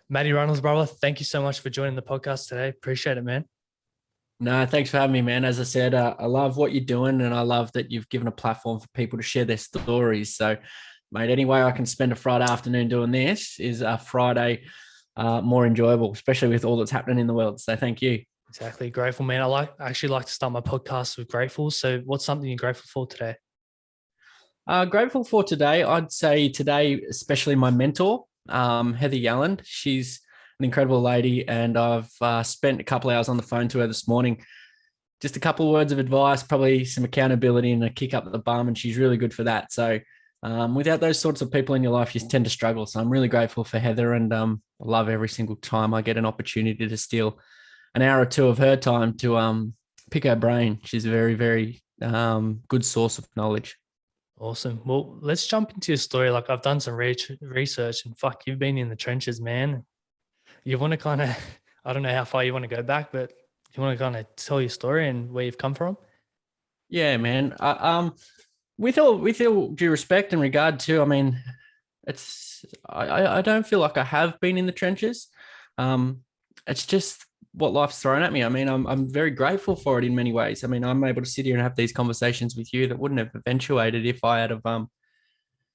Matty Runalls, brother, thank you so much for joining the podcast today. Appreciate it, man. No, thanks for having me, man. As I said, I love what you're doing, and I love that you've given a platform for people to share their stories. So, mate, any way I can spend a Friday afternoon doing this is a Friday more enjoyable, especially with all that's happening in the world. So, thank you. Exactly. Grateful, man. I actually like to start my podcast with grateful. So what's something you're grateful for today? Grateful for today. I'd say today, especially my mentor, Heather Yalland. She's an incredible lady, and I've spent a couple hours on the phone to her this morning. Just a couple of words of advice, probably some accountability and a kick up the bum, and she's really good for that. So without those sorts of people in your life, you tend to struggle. So I'm really grateful for Heather, and I love every single time I get an opportunity to steal an hour or two of her time to pick her brain. She's a very, very good source of knowledge. Awesome. Well, let's jump into your story. Like I've done some research and fuck, you've been in the trenches, man. You want to kind of, I don't know how far you want to go back, but you want to kind of tell your story and where you've come from? Yeah, man. With all due respect and regard to, I mean, I don't feel like I have been in the trenches. It's just what life's thrown at me. I mean, I'm very grateful for it in many ways. I mean, I'm able to sit here and have these conversations with you that wouldn't have eventuated if I had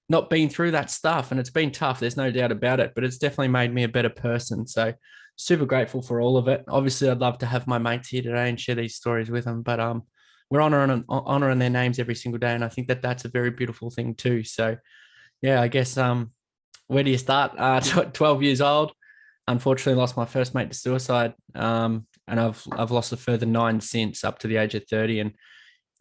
not been through that stuff. And it's been tough. There's no doubt about it, but it's definitely made me a better person. So super grateful for all of it. Obviously, I'd love to have my mates here today and share these stories with them, but we're honoring their names every single day, and I think that that's a very beautiful thing too. So yeah, I guess where do you start? 12 years old. Unfortunately, lost my first mate to suicide, and I've lost a further 9 since, up to the age of 30, and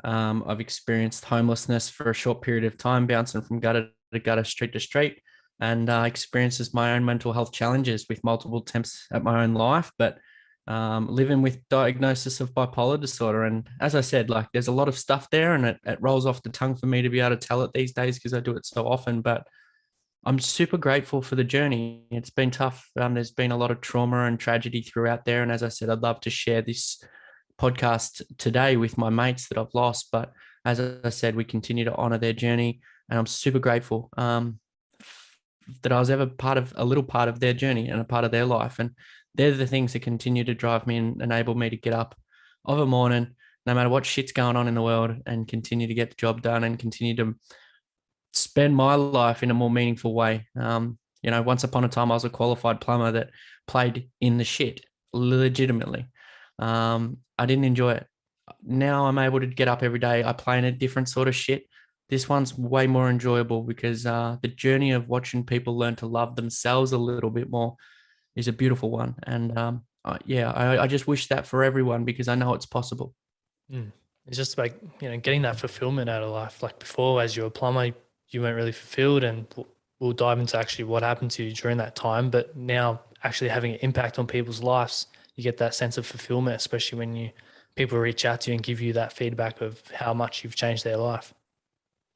I've experienced homelessness for a short period of time, bouncing from gutter to gutter, street to street, and experiences my own mental health challenges with multiple attempts at my own life, but living with diagnosis of bipolar disorder. And as I said, like there's a lot of stuff there, and it rolls off the tongue for me to be able to tell it these days because I do it so often. But I'm super grateful for the journey. It's been tough. There's been a lot of trauma and tragedy throughout there. And as I said, I'd love to share this podcast today with my mates that I've lost. But as I said, we continue to honor their journey. And I'm super grateful that I was ever a little part of their journey and a part of their life. And they're the things that continue to drive me and enable me to get up of a morning, no matter what shit's going on in the world, and continue to get the job done and continue to spend my life in a more meaningful way. Once upon a time, I was a qualified plumber that played in the shit legitimately. I didn't enjoy it. Now I'm able to get up every day. I play in a different sort of shit. This one's way more enjoyable because the journey of watching people learn to love themselves a little bit more is a beautiful one. And I just wish that for everyone because I know it's possible. It's just like, getting that fulfillment out of life. Like before, as you're a plumber, you weren't really fulfilled, and we'll dive into actually what happened to you during that time. But now actually having an impact on people's lives, you get that sense of fulfillment, especially when people reach out to you and give you that feedback of how much you've changed their life.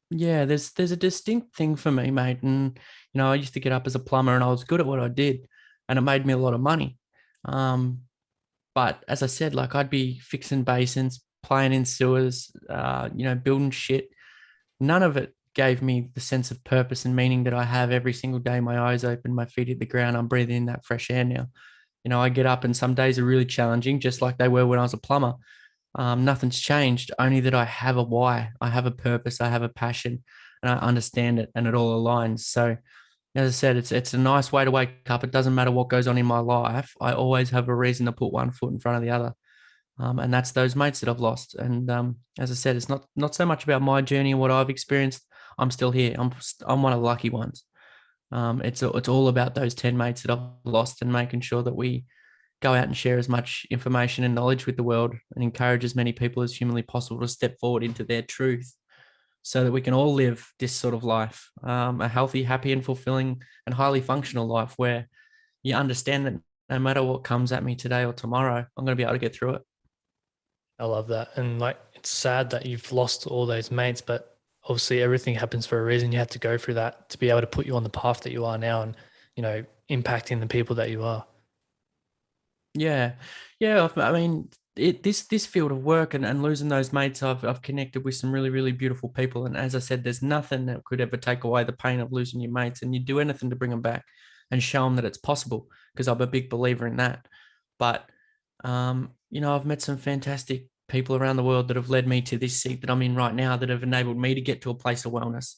Yeah, there's a distinct thing for me, mate. And I used to get up as a plumber and I was good at what I did, and it made me a lot of money. But as I said, like I'd be fixing basins, playing in sewers, building shit. None of it gave me the sense of purpose and meaning that I have every single day. My eyes open, my feet hit the ground. I'm breathing in that fresh air now. I get up and some days are really challenging, just like they were when I was a plumber. Nothing's changed, only that I have a why, I have a purpose, I have a passion, and I understand it, and it all aligns. So, as I said, it's a nice way to wake up. It doesn't matter what goes on in my life. I always have a reason to put one foot in front of the other. And that's those mates that I've lost. And as I said, it's not so much about my journey and what I've experienced. I'm still here. I'm one of the lucky ones. It's all about those 10 mates that I've lost and making sure that we go out and share as much information and knowledge with the world and encourage as many people as humanly possible to step forward into their truth so that we can all live this sort of life, a healthy, happy and fulfilling and highly functional life where you understand that no matter what comes at me today or tomorrow, I'm going to be able to get through it. I love that. And like, it's sad that you've lost all those mates, but obviously everything happens for a reason. You had to go through that to be able to put you on the path that you are now and, impacting the people that you are. Yeah. Yeah. I mean, this field of work and losing those mates, I've connected with some really, really beautiful people. And as I said, there's nothing that could ever take away the pain of losing your mates, and you do anything to bring them back. and show them that it's possible, because I'm a big believer in that. But I've met some fantastic people around the world that have led me to this seat that I'm in right now, that have enabled me to get to a place of wellness.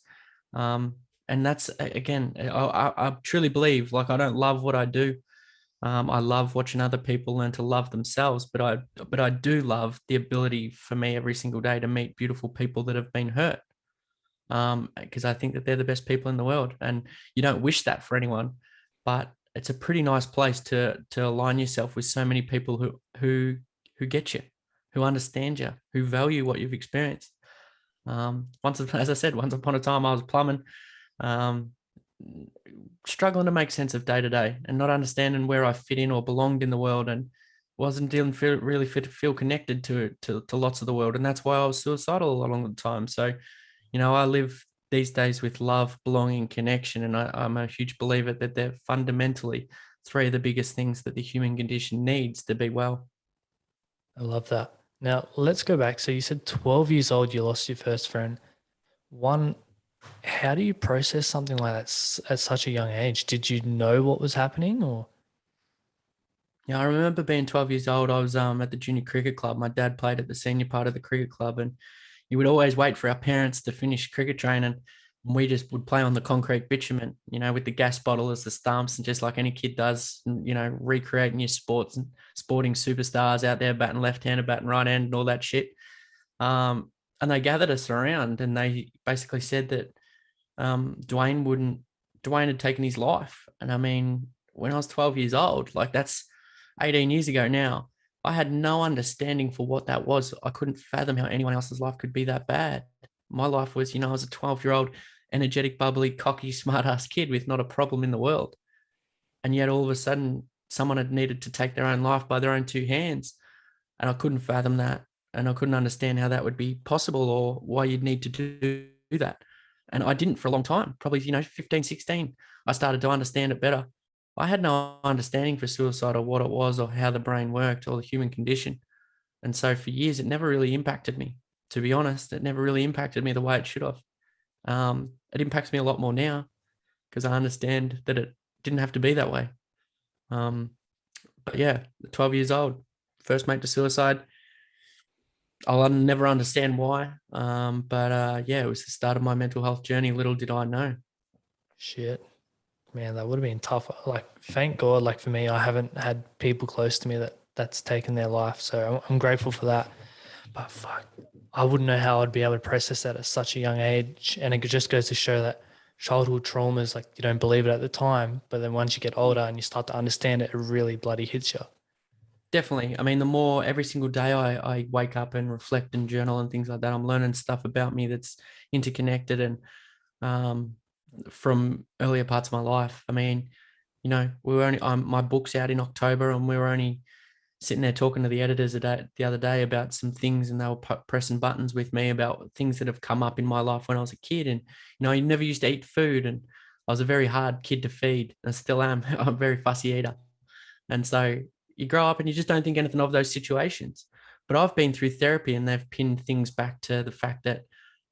And that's, again, I truly believe, like, I don't love what I do. I love watching other people learn to love themselves, but I do love the ability for me every single day to meet beautiful people that have been hurt. Because I think that they're the best people in the world, and you don't wish that for anyone, but it's a pretty nice place to align yourself with so many people who get you, who understand you, who value what you've experienced. As I said, once upon a time I was plumbing, um, struggling to make sense of day to day and not understanding where I fit in or belonged in the world, and wasn't really fit to feel connected to lots of the world. And that's why I was suicidal a lot of the time. So, I live these days with love, belonging, connection, and I'm a huge believer that they're fundamentally three of the biggest things that the human condition needs to be well. I love that. Now, let's go back. So you said 12 years old, you lost your first friend. One, how do you process something like that at such a young age? Did you know what was happening, or? Yeah, I remember being 12 years old. I was at the junior cricket club. My dad played at the senior part of the cricket club, and you would always wait for our parents to finish cricket training. And we just would play on the concrete bitumen, with the gas bottle as the stumps, and just like any kid does, recreating your sporting superstars out there, batting left-handed, batting right-handed, and all that shit. And they gathered us around, and they basically said that Dwayne had taken his life. And I mean, when I was 12 years old, like, that's 18 years ago now, I had no understanding for what that was. I couldn't fathom how anyone else's life could be that bad. My life was, I was a 12-year-old, energetic, bubbly, cocky, smart-ass kid with not a problem in the world. And yet all of a sudden, someone had needed to take their own life by their own two hands. And I couldn't fathom that. And I couldn't understand how that would be possible, or why you'd need to do that. And I didn't for a long time, probably, 15, 16, I started to understand it better. I had no understanding for suicide, or what it was, or how the brain worked, or the human condition. And so for years, it never really impacted me. To be honest, it never really impacted me the way it should have. It impacts me a lot more now, because I understand that it didn't have to be that way. But yeah, 12 years old, first mate to suicide. I'll never understand why. But it was the start of my mental health journey. Little did I know. Shit. Man, that would have been tough. Like, thank God, like for me, I haven't had people close to me that's taken their life. So I'm grateful for that. But fuck, I wouldn't know how I'd be able to process that at such a young age. And it just goes to show that childhood traumas, like, you don't believe it at the time, but then once you get older and you start to understand it, it really bloody hits you. Definitely. I mean, the more every single day I wake up and reflect and journal and things like that, I'm learning stuff about me that's interconnected, and um, from earlier parts of my life. I mean, we were only my book's out in October, and we were only sitting there talking to the editors the other day about some things, and they were pressing buttons with me about things that have come up in my life when I was a kid. And I never used to eat food, and I was a very hard kid to feed. I still am. I'm a very fussy eater, and so you grow up and you just don't think anything of those situations. But I've been through therapy, and they've pinned things back to the fact that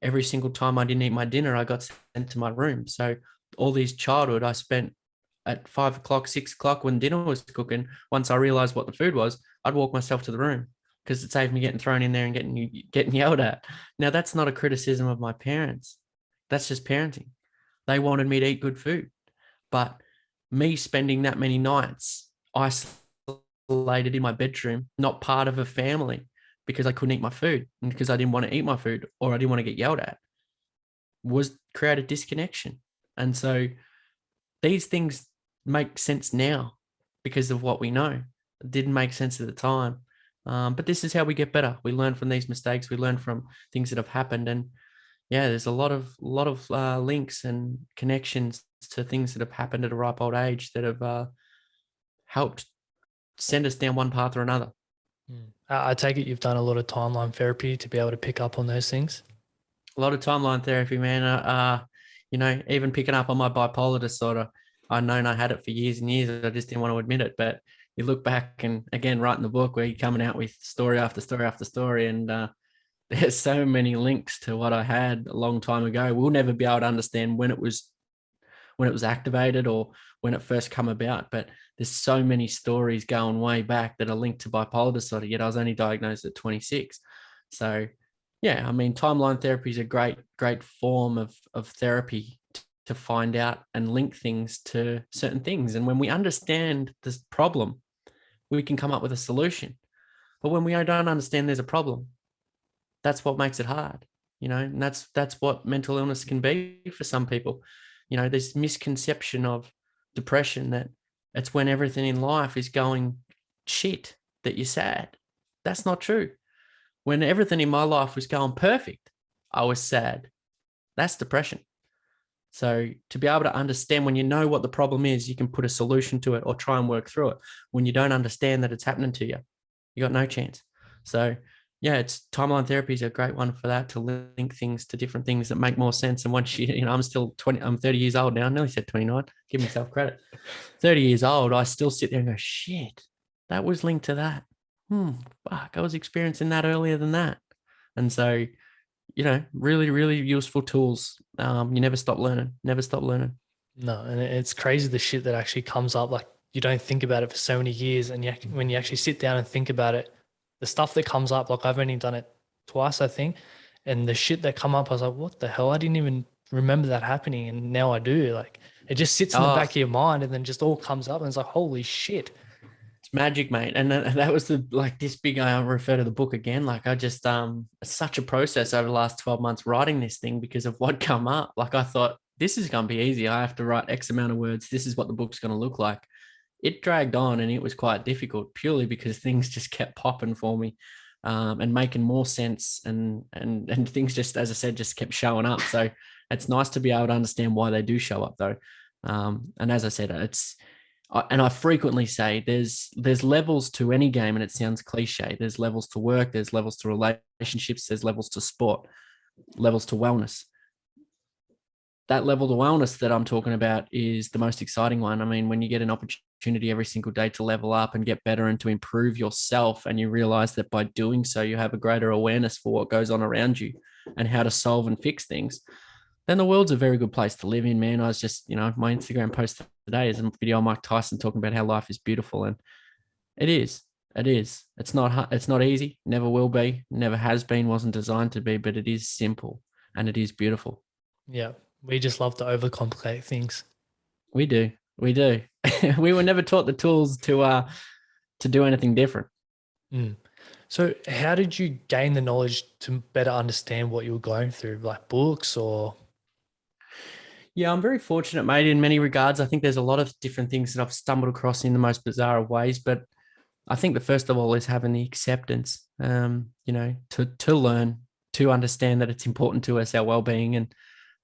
every single time I didn't eat my dinner, I got sent to my room. So all these childhood I spent at 5 o'clock, 6 o'clock when dinner was cooking, once I realized what the food was, I'd walk myself to the room, because it saved me getting thrown in there and getting yelled at. Now, that's not a criticism of my parents. That's just parenting. They wanted me to eat good food. But me spending that many nights isolated in my bedroom, not part of a family, because I couldn't eat my food and because I didn't want to eat my food, or I didn't want to get yelled at, was create a disconnection. And so these things make sense now because of what we know. It didn't make sense at the time. But this is how we get better. We learn from these mistakes. We learn from things that have happened. And yeah, there's a lot of links and connections to things that have happened at a ripe old age that have helped send us down one path or another. I take it you've done a lot of timeline therapy to be able to pick up on those things. A lot of timeline therapy, man. Even picking up on my bipolar disorder, I've known I had it for years and years. I just didn't want to admit it. But you look back, and again, writing the book where you're coming out with story after story after story, and there's so many links to what I had a long time ago. We'll never be able to understand when when it was activated or when it first come about. But there's so many stories going way back that are linked to bipolar disorder, yet I was only diagnosed at 26. So yeah, I mean, timeline therapy is a great form of therapy to find out and link things to certain things. And when we understand this problem, we can come up with a solution. But when we don't understand there's a problem, that's what makes it hard, and that's what mental illness can be for some people. There's misconception of depression that it's when everything in life is going shit that you're sad. That's not true. When everything in my life was going perfect, I was sad. That's depression. So to be able to understand, when you know what the problem is, you can put a solution to it or try and work through it. When you don't understand that it's happening to you, you got no chance. So yeah, it's timeline therapy is a great one for that, to link things to different things that make more sense. And once I'm still 20, I'm 30 years old now. I nearly said 29. Give myself credit. 30 years old, I still sit there and go, shit, that was linked to that. Fuck, I was experiencing that earlier than that. And so, really, really useful tools. You never stop learning. Never stop learning. No, and it's crazy the shit that actually comes up. Like, you don't think about it for so many years, and when you actually sit down and think about it, the stuff that comes up, like I've only done it twice, I think, and the shit that come up, I was like, what the hell? I didn't even remember that happening, and now I do. Like, it just sits in the back of your mind, and then just all comes up, and it's like, holy shit. It's magic, mate. And that was this big, I refer to the book again. Like, I just, it's such a process over the last 12 months writing this thing because of what come up. Like, I thought, this is going to be easy. I have to write X amount of words. This is what the book's going to look like. It dragged on and it was quite difficult, purely because things just kept popping for me, and making more sense. And things just, as I said, just kept showing up. So it's nice to be able to understand why they do show up, though. And as I said, and I frequently say there's levels to any game, and it sounds cliche. There's levels to work, there's levels to relationships, there's levels to sport, levels to wellness. That level to wellness that I'm talking about is the most exciting one. I mean, when you get an opportunity every single day to level up and get better and to improve yourself, and you realize that by doing so, you have a greater awareness for what goes on around you and how to solve and fix things, then the world's a very good place to live in, man. I was just, my Instagram post today is a video of Mike Tyson talking about how life is beautiful. And it is. It's not easy. Never will be. Never has been. Wasn't designed to be. But it is simple and it is beautiful. Yeah, we just love to overcomplicate things. We do. We were never taught the tools to do anything different. So how did you gain the knowledge to better understand what you were going through, like books or? Yeah, I'm very fortunate, mate, in many regards. I think there's a lot of different things that I've stumbled across in the most bizarre of ways, but I think the first of all is having the acceptance, to learn, to understand that it's important to us, our well-being. And,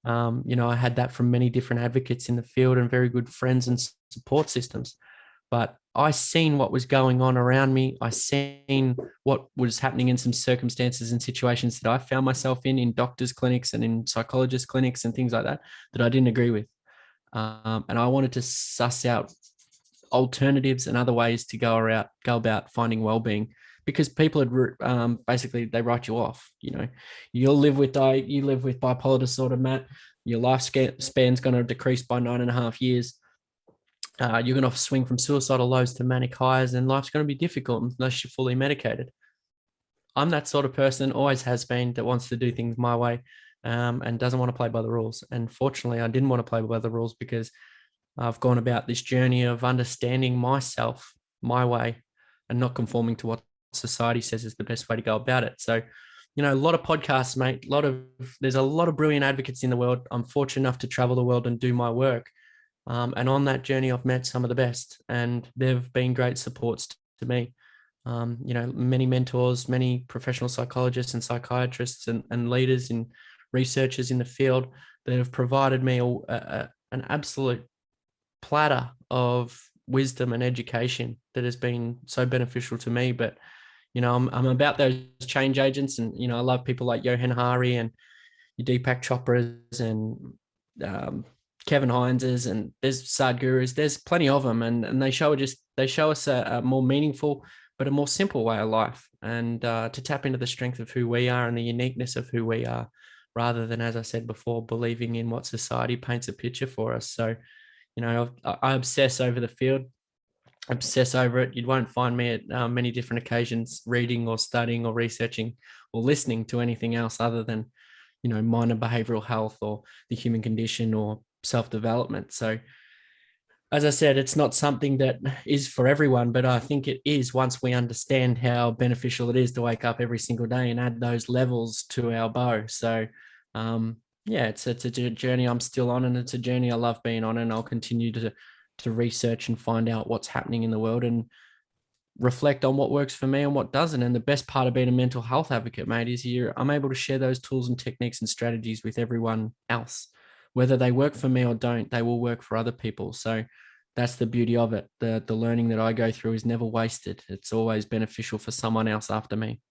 I had that from many different advocates in the field and very good friends and support systems. But I seen what was going on around me. I seen what was happening in some circumstances and situations that I found myself in doctors' clinics and in psychologist clinics and things like that I didn't agree with. And I wanted to suss out alternatives and other ways to go about finding well-being, because people had basically, they write you off. You live with bipolar disorder, Matt. Your lifespan's going to decrease by 9.5 years. You're going to swing from suicidal lows to manic highs, and life's going to be difficult unless you're fully medicated. I'm that sort of person, always has been, that wants to do things my way, and doesn't want to play by the rules. And fortunately, I didn't want to play by the rules, because I've gone about this journey of understanding myself, my way, and not conforming to what society says is the best way to go about it. So, a lot of podcasts, mate, there's a lot of brilliant advocates in the world. I'm fortunate enough to travel the world and do my work. And on that journey, I've met some of the best, and they've been great supports to me. Many mentors, many professional psychologists and psychiatrists and leaders and researchers in the field that have provided me an absolute platter of wisdom and education that has been so beneficial to me. But, I'm about those change agents, and, I love people like Johan Hari and your Deepak Chopras and Kevin Hineses, and there's Sadhgurus. There's plenty of them, and they show us a more meaningful but a more simple way of life, and to tap into the strength of who we are and the uniqueness of who we are. rather than, as I said before, believing in what society paints a picture for us. So, I obsess over the field, obsess over it. You won't find me at many different occasions reading or studying or researching or listening to anything else other than, minor behavioral health or the human condition or self-development. So, as I said, it's not something that is for everyone, but I think it is once we understand how beneficial it is to wake up every single day and add those levels to our bow. So, yeah, it's a journey I'm still on, and it's a journey I love being on, and I'll continue to research and find out what's happening in the world and reflect on what works for me and what doesn't. And the best part of being a mental health advocate, mate, is I'm able to share those tools and techniques and strategies with everyone else. Whether they work for me or don't, they will work for other people. So that's the beauty of it. The learning that I go through is never wasted. It's always beneficial for someone else after me.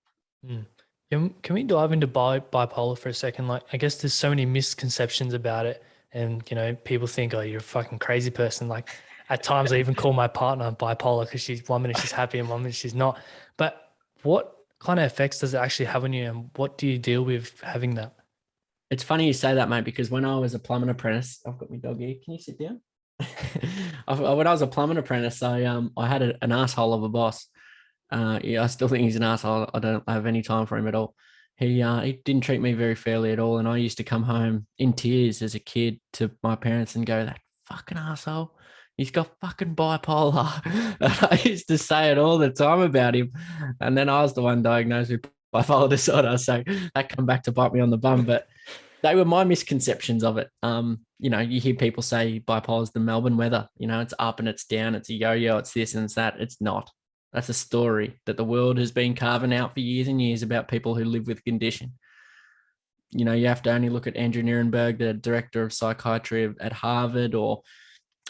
Mm. Can we dive into bipolar for a second? Like, I guess there's so many misconceptions about it, and people think, oh, you're a fucking crazy person. Like, at times, I even call my partner bipolar because she's 1 minute she's happy and 1 minute she's not. But what kind of effects does it actually have on you, and what do you deal with having that? It's funny you say that, mate, because when I was a plumbing apprentice, I've got my dog here. Can you sit down? When I was a plumbing apprentice, I had an asshole of a boss. Yeah, I still think he's an asshole. I don't have any time for him at all. He didn't treat me very fairly at all, and I used to come home in tears as a kid to my parents and go, "That fucking asshole, he's got fucking bipolar." And I used to say it all the time about him, and then I was the one diagnosed with bipolar disorder, so that come back to bite me on the bum. But they were my misconceptions of it. You hear people say bipolar is the Melbourne weather. It's up and it's down, it's a yo-yo, it's this and it's that. It's not. That's a story that the world has been carving out for years and years about people who live with condition. You have to only look at Andrew Nierenberg, the director of psychiatry at Harvard, or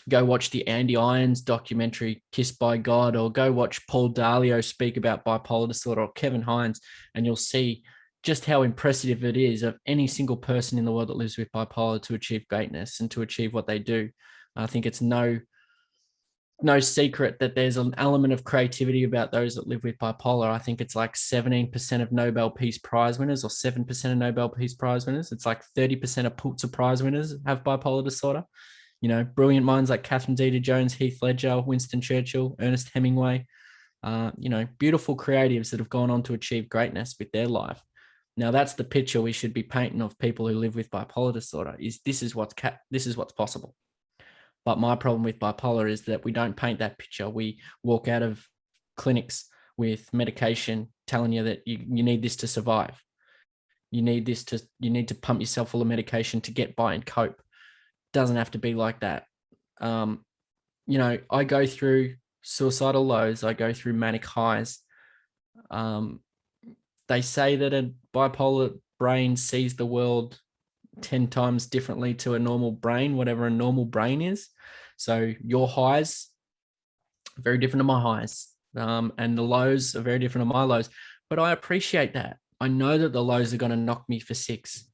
go watch the Andy Irons documentary, Kissed by God, or go watch Paul Dalio speak about bipolar disorder, or Kevin Hines, and you'll see just how impressive it is of any single person in the world that lives with bipolar to achieve greatness and to achieve what they do. I think it's no secret that there's an element of creativity about those that live with bipolar. I think it's like 17% of Nobel Peace Prize winners, or 7% of Nobel Peace Prize winners. It's like 30% of Pulitzer Prize winners have bipolar disorder. Brilliant minds like Catherine Zeta-Jones, Heath Ledger, Winston Churchill, Ernest Hemingway, beautiful creatives that have gone on to achieve greatness with their life. Now, that's the picture we should be painting of people who live with bipolar disorder. This is what's possible. But my problem with bipolar is that we don't paint that picture. We walk out of clinics with medication telling you that you need this to survive. You need to pump yourself full of medication to get by and cope. Doesn't have to be like that. I go through suicidal lows. I go through manic highs. They say that a bipolar brain sees the world 10 times differently to a normal brain, whatever a normal brain is. So your highs are very different to my highs, and the lows are very different to my lows. But I appreciate that. I know that the lows are going to knock me for six,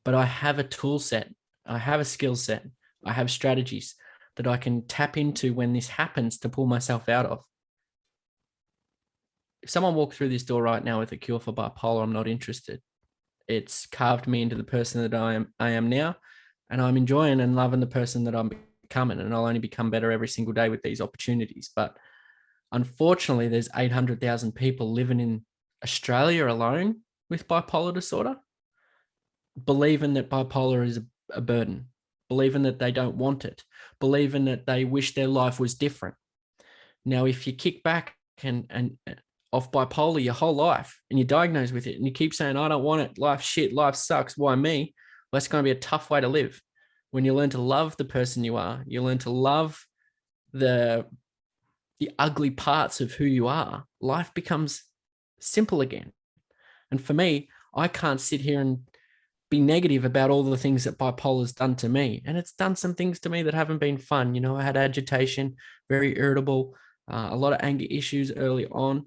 but I have a tool set. I have a skill set. I have strategies that I can tap into when this happens to pull myself out of. If someone walked through this door right now with a cure for bipolar, I'm not interested. It's carved me into the person that I am now, and I'm enjoying and loving the person that I'm becoming, and I'll only become better every single day with these opportunities. But unfortunately, there's 800,000 people living in Australia alone with bipolar disorder, believing that bipolar is a burden, believing that they don't want it, believing that they wish their life was different. Now, if you kick back and off bipolar your whole life and you're diagnosed with it and you keep saying, I don't want it, life's shit, life sucks, why me? Well, that's going to be a tough way to live. When you learn to love the person you are, you learn to love the ugly parts of who you are, life becomes simple again. And for me, I can't sit here and be negative about all the things that bipolar has done to me. And it's done some things to me that haven't been fun. I had agitation, very irritable, a lot of anger issues early on,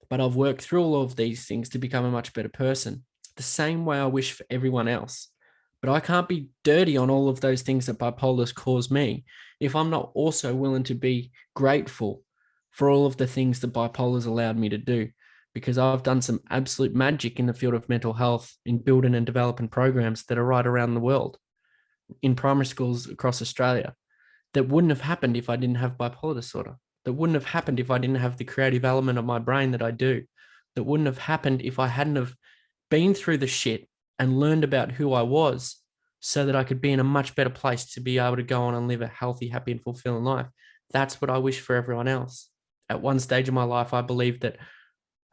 but I've worked through all of these things to become a much better person, the same way I wish for everyone else. But I can't be dirty on all of those things that bipolar has caused me if I'm not also willing to be grateful for all of the things that bipolar has allowed me to do. because I've done some absolute magic in the field of mental health in building and developing programs that are right around the world in primary schools across Australia that wouldn't have happened if I didn't have bipolar disorder. That wouldn't have happened if I didn't have the creative element of my brain that I do. That wouldn't have happened if I hadn't have been through the shit and learned about who I was so that I could be in a much better place to be able to go on and live a healthy, happy, and fulfilling life. That's what I wish for everyone else. At one stage of my life, I believed that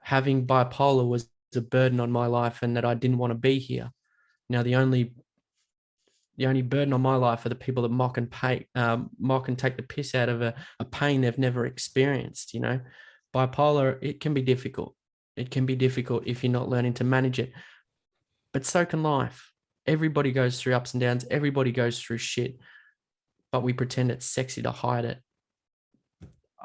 having bipolar was a burden on my life and that I didn't want to be here. Now, the only burden on my life are the people that mock and take the piss out of a pain they've never experienced. Bipolar, it can be difficult. It can be difficult if you're not learning to manage it, but so can life. Everybody goes through ups and downs. Everybody goes through shit, but we pretend it's sexy to hide it.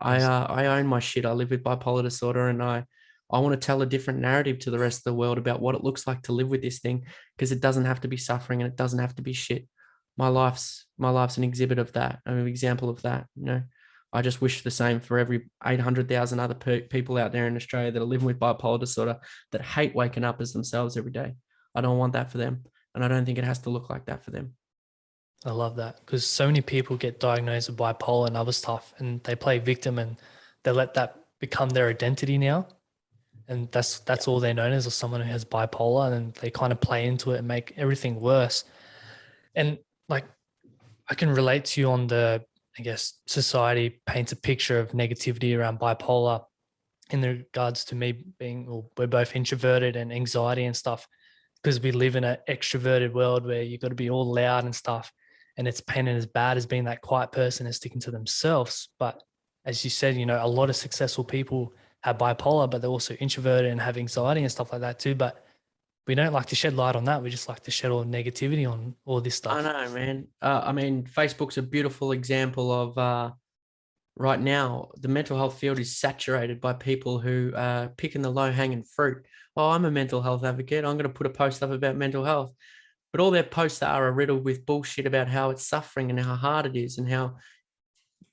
I own my shit. I live with bipolar disorder, and I want to tell a different narrative to the rest of the world about what it looks like to live with this thing, because it doesn't have to be suffering and it doesn't have to be shit. My life's an exhibit of that, an example of that. I just wish the same for every 800,000 other people out there in Australia that are living with bipolar disorder that hate waking up as themselves every day. I don't want that for them, and I don't think it has to look like that for them. I love that, because so many people get diagnosed with bipolar and other stuff, and they play victim and they let that become their identity now. And that's all they're known as someone who has bipolar, and they kind of play into it and make everything worse. And like, I can relate to you on I guess, society paints a picture of negativity around bipolar in regards to me being, well, we're both introverted and anxiety and stuff, because we live in an extroverted world where you've got to be all loud and stuff. And it's painted as bad as being that quiet person and sticking to themselves. But as you said, a lot of successful people have bipolar, but they're also introverted and have anxiety and stuff like that too. But we don't like to shed light on that. We just like to shed all negativity on all this stuff. I know, man. Facebook's a beautiful example of right now, the mental health field is saturated by people who are picking the low-hanging fruit. Oh, I'm a mental health advocate. I'm going to put a post up about mental health. But all their posts are riddled with bullshit about how it's suffering and how hard it is and how,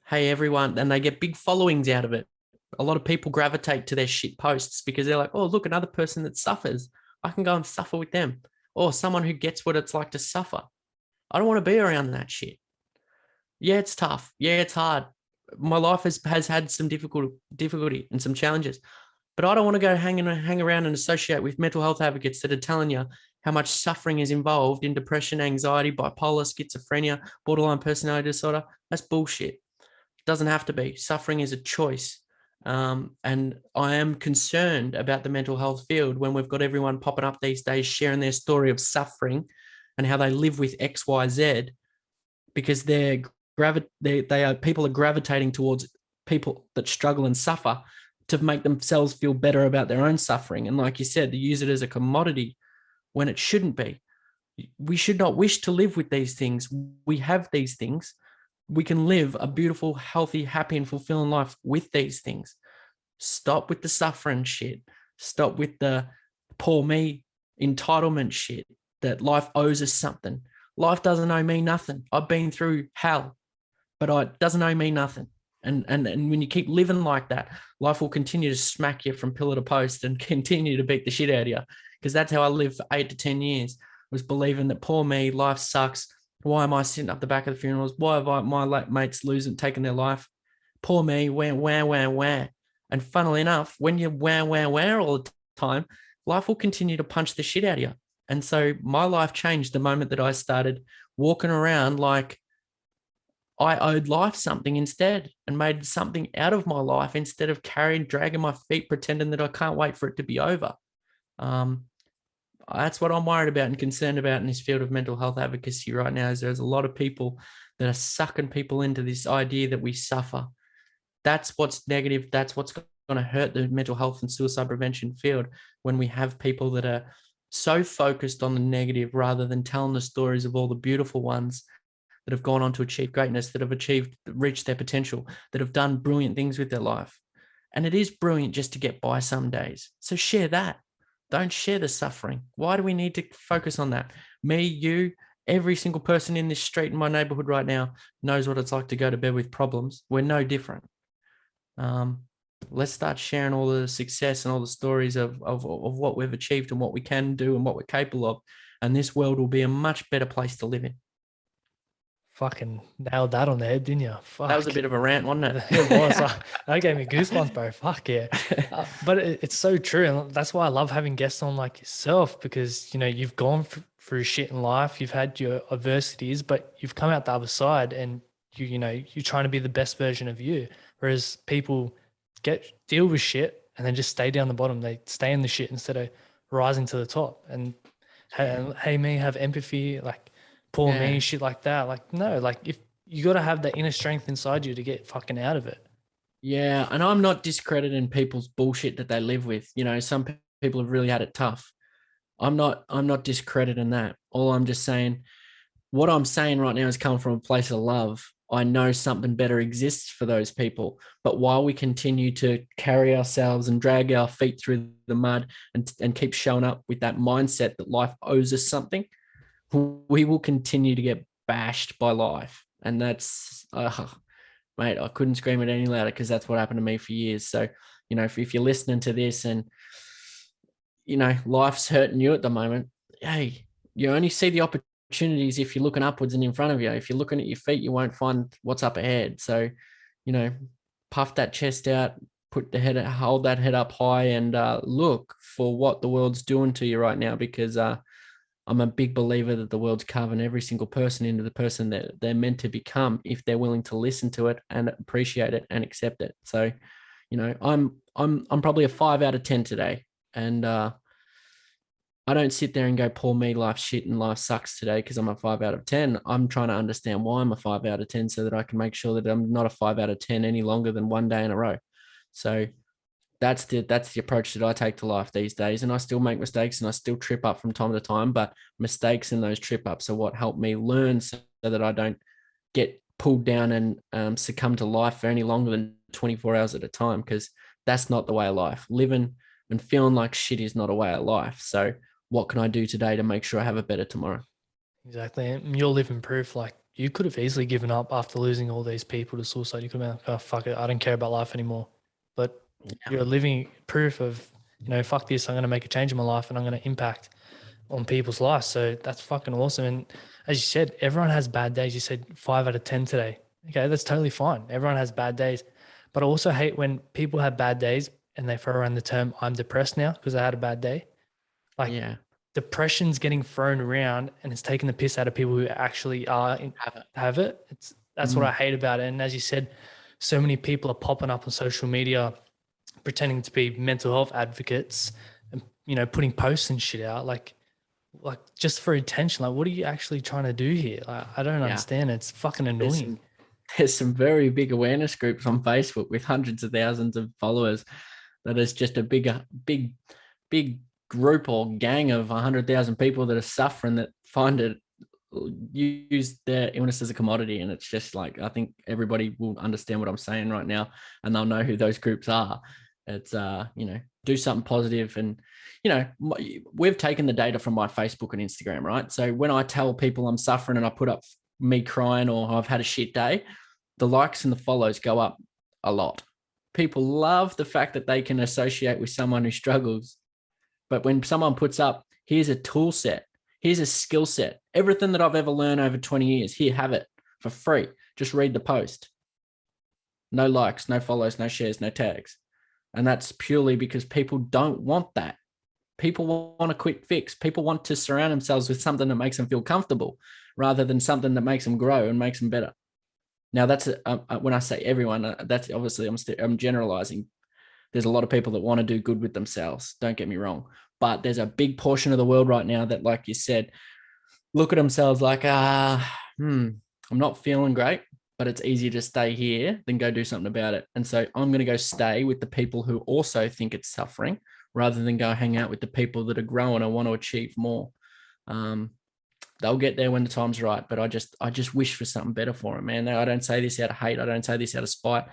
hey, everyone, and they get big followings out of it. A lot of people gravitate to their shit posts because they're like, oh, look, another person that suffers. I can go and suffer with them. Or someone who gets what it's like to suffer. I don't want to be around that shit. Yeah, it's tough. Yeah, it's hard. My life has had some difficulty and some challenges, but I don't want to go hang around and associate with mental health advocates that are telling you how much suffering is involved in depression, anxiety, bipolar, schizophrenia, borderline personality disorder. That's bullshit. It doesn't have to be. Suffering is a choice. And I am concerned about the mental health field when we've got everyone popping up these days sharing their story of suffering and how they live with X, Y, Z, because people are gravitating towards people that struggle and suffer to make themselves feel better about their own suffering. And like you said, they use it as a commodity when it shouldn't be. We should not wish to live with these things. We have these things. We can live a beautiful, healthy, happy, and fulfilling life with these things. Stop with the suffering shit. Stop with the poor me entitlement shit that life owes us something. Life doesn't owe me nothing. I've been through hell, but it doesn't owe me nothing. And when you keep living like that, life will continue to smack you from pillar to post and continue to beat the shit out of you. Because that's how I lived for 8 to 10 years, was believing that poor me, life sucks. Why am I sitting up the back of the funerals? Why have my mates taken their life? Poor me, where. And funnily enough, when you where all the time, life will continue to punch the shit out of you. And so my life changed the moment that I started walking around like I owed life something instead, and made something out of my life instead of dragging my feet, pretending that I can't wait for it to be over. That's what I'm worried about and concerned about in this field of mental health advocacy right now, is there's a lot of people that are sucking people into this idea that we suffer. That's what's negative. That's what's going to hurt the mental health and suicide prevention field, when we have people that are so focused on the negative rather than telling the stories of all the beautiful ones that have gone on to achieve greatness, that have reached their potential, that have done brilliant things with their life. And it is brilliant just to get by some days. So share that. Don't share the suffering. Why do we need to focus on that? Me, you, every single person in this street in my neighborhood right now knows what it's like to go to bed with problems. We're no different. let's start sharing all the success and all the stories of what we've achieved and what we can do and what we're capable of. And this world will be a much better place to live in. Fucking nailed that on the head, didn't you? That was a Fuck. bit of a rant, wasn't it? It was. That gave me goosebumps, bro. Fuck yeah. But it's so true. And that's why I love having guests on like yourself because, you've gone through shit in life. You've had your adversities, but you've come out the other side and you're trying to be the best version of you. Whereas people deal with shit and then just stay down the bottom. They stay in the shit instead of rising to the top. And hey, me, have empathy, like poor me, Yeah. shit like that. Like, no, like if you got to have that inner strength inside you to get fucking out of it. Yeah. And I'm not discrediting people's bullshit that they live with. Some people have really had it tough. I'm not discrediting that. All I'm just saying, what I'm saying right now is coming from a place of love. I know something better exists for those people. But while we continue to carry ourselves and drag our feet through the mud and keep showing up with that mindset that life owes us something, we will continue to get bashed by life. And that's, mate, I couldn't scream it any louder because that's what happened to me for years. So, if you're listening to this and, life's hurting you at the moment, hey, you only see the opportunities if you're looking upwards and in front of you. If you're looking at your feet, you won't find what's up ahead. So, puff that chest out, hold that head up high, and look for what the world's doing to you right now. Because I'm a big believer that the world's carving every single person into the person that they're meant to become if they're willing to listen to it and appreciate it and accept it. So, I'm probably a 5 out of 10 today, and I don't sit there and go, poor me, life's shit and life sucks today because I'm a 5 out of 10. I'm trying to understand why I'm a 5 out of 10 so that I can make sure that I'm not a 5 out of 10 any longer than one day in a row. So that's the approach that I take to life these days. And I still make mistakes and I still trip up from time to time, but mistakes and those trip ups are what help me learn so that I don't get pulled down and succumb to life for any longer than 24 hours at a time, because that's not the way of life. Living and feeling like shit is not a way of life. So what can I do today to make sure I have a better tomorrow? Exactly. And you're living proof. Like you could have easily given up after losing all these people to suicide. You could have been like, oh, fuck it. I don't care about life anymore. But Yeah. you're living proof of, fuck this. I'm going to make a change in my life and I'm going to impact on people's lives. So that's fucking awesome. And as you said, everyone has bad days. You said 5 out of 10 today. Okay, that's totally fine. Everyone has bad days. But I also hate when people have bad days and they throw around the term, I'm depressed now because I had a bad day. Like Yeah. depression's getting thrown around and it's taking the piss out of people who actually have it. That's what I hate about it. And as you said, so many people are popping up on social media pretending to be mental health advocates and putting posts and shit out like just for attention. Like what are you actually trying to do here? Like, I don't understand. It's fucking annoying. There's some very big awareness groups on Facebook with hundreds of thousands of followers that is just a big group or gang of 100,000 people that are suffering that find it, use their illness as a commodity. And it's just like, I think everybody will understand what I'm saying right now and they'll know who those groups are. It's, do something positive. And, we've taken the data from my Facebook and Instagram, right? So when I tell people I'm suffering and I put up me crying or I've had a shit day, the likes and the follows go up a lot. People love the fact that they can associate with someone who struggles. But when someone puts up, here's a tool set, here's a skill set, everything that I've ever learned over 20 years, here, have it for free. Just read the post. No likes, no follows, no shares, no tags. And that's purely because people don't want that. People want a quick fix. People want to surround themselves with something that makes them feel comfortable rather than something that makes them grow and makes them better. Now, that's when I say everyone, that's obviously I'm generalizing. There's a lot of people that want to do good with themselves. Don't get me wrong. But there's a big portion of the world right now that, like you said, look at themselves like, I'm not feeling great, but it's easier to stay here than go do something about it. And so I'm going to go stay with the people who also think it's suffering rather than go hang out with the people that are growing and want to achieve more. They'll get there when the time's right, but I just wish for something better for them, man. I don't say this out of hate. I don't say this out of spite.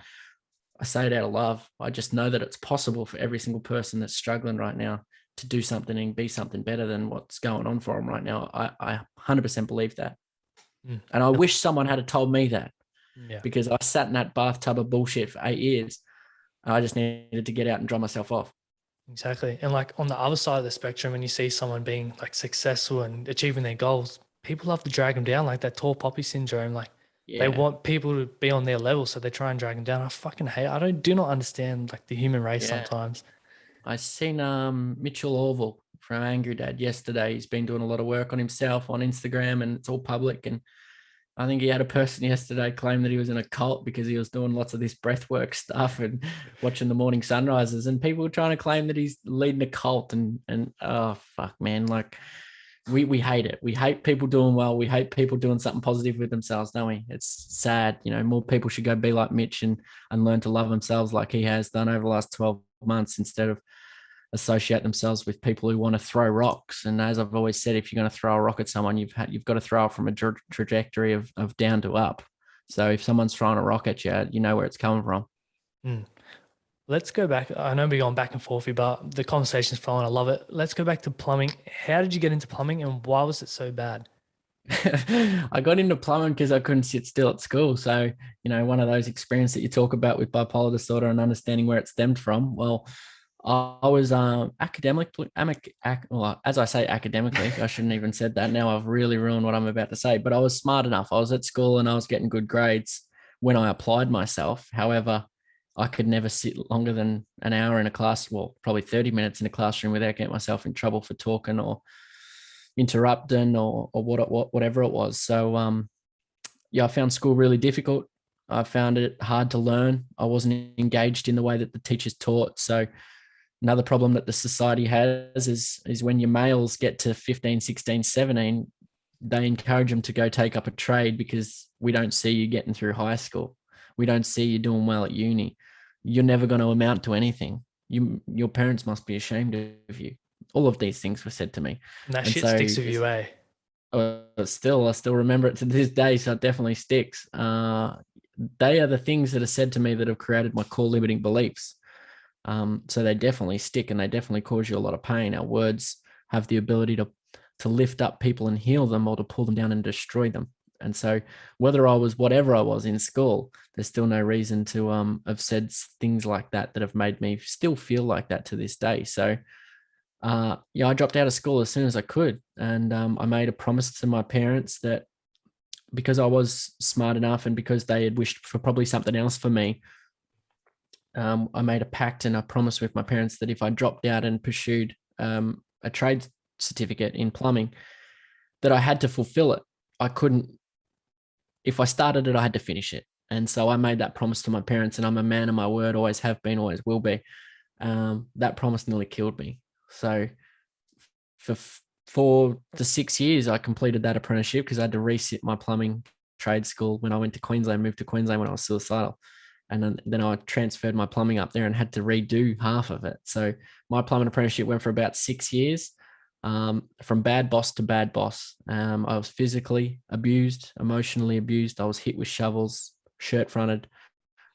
I say it out of love. I just know that it's possible for every single person that's struggling right now to do something and be something better than what's going on for them right now. I 100% believe that. And I wish someone had told me that, Yeah. because I sat in that bathtub of bullshit for 8 years I just needed to get out and dry myself off. Exactly. And like on the other side of the spectrum, when you see someone being like successful and achieving their goals, people love to drag them down, like that tall poppy syndrome. Like they Yeah, want people to be on their level, so they try and drag them down. I fucking hate. I don't do not understand like the human race yeah. sometimes. I seen Mitchell Orville from Angry Dad yesterday. He's been doing a lot of work on himself on Instagram, and it's all public. And I think he had a person yesterday claim that he was in a cult because he was doing lots of this breathwork stuff and watching the morning sunrises. And people were trying to claim that he's leading a cult. And oh fuck, man, like we hate it. We hate people doing well. We hate people doing something positive with themselves, don't we? It's sad. You know, more people should go be like Mitch and learn to love themselves like he has done over the last 12 months instead of associate themselves with people who want to throw rocks. And as I've always said, if you're going to throw a rock at someone, you've got to throw it from a trajectory of down to up. So if someone's throwing a rock at you, you know where it's coming from. Mm. Let's go back. I know we're going back and forth, but the conversation's flowing. I love it. Let's go back to plumbing. How did you get into plumbing and why was it so bad? I got into plumbing because I couldn't sit still at school. So, you know, one of those experiences that you talk about with bipolar disorder and understanding where it stemmed from. Well, I was academically, well, as I say, academically, I shouldn't even said that. Now I've really ruined what I'm about to say, but I was smart enough. I was at school and I was getting good grades when I applied myself. However, I could never sit longer than an hour in a class, well, probably 30 minutes in a classroom without getting myself in trouble for talking or interrupting or whatever it was. So yeah, I found school really difficult. I found it hard to learn. I wasn't engaged in the way that the teachers taught. So another problem that the society has is when your males get to 15, 16, 17, they encourage them to go take up a trade because we don't see you getting through high school. We don't see you doing well at uni. You're never going to amount to anything. Your parents must be ashamed of you. All of these things were said to me. And that And shit so sticks with you, eh? I still remember it to this day. So it definitely sticks. They are the things that are said to me that have created my core limiting beliefs. So they definitely stick and they definitely cause you a lot of pain. Our words have the ability to lift up people and heal them or to pull them down and destroy them. And so whether I was whatever I was in school, there's still no reason to have said things like that have made me still feel like that to this day. So yeah, I dropped out of school as soon as I could. And I made a promise to my parents that because I was smart enough and because they had wished for probably something else for me, I made a pact and a promise with my parents that if I dropped out and pursued a trade certificate in plumbing, that I had to fulfill it. I couldn't, if I started it, I had to finish it. And so I made that promise to my parents, and I'm a man of my word, always have been, always will be. That promise nearly killed me. So for 4 to 6 years, I completed that apprenticeship because I had to resit my plumbing trade school when I went to Queensland, moved to Queensland when I was suicidal. And then I transferred my plumbing up there and had to redo half of it. So my plumbing apprenticeship went for about 6 years, from bad boss to bad boss. I was physically abused, emotionally abused. I was hit with shovels, shirt fronted,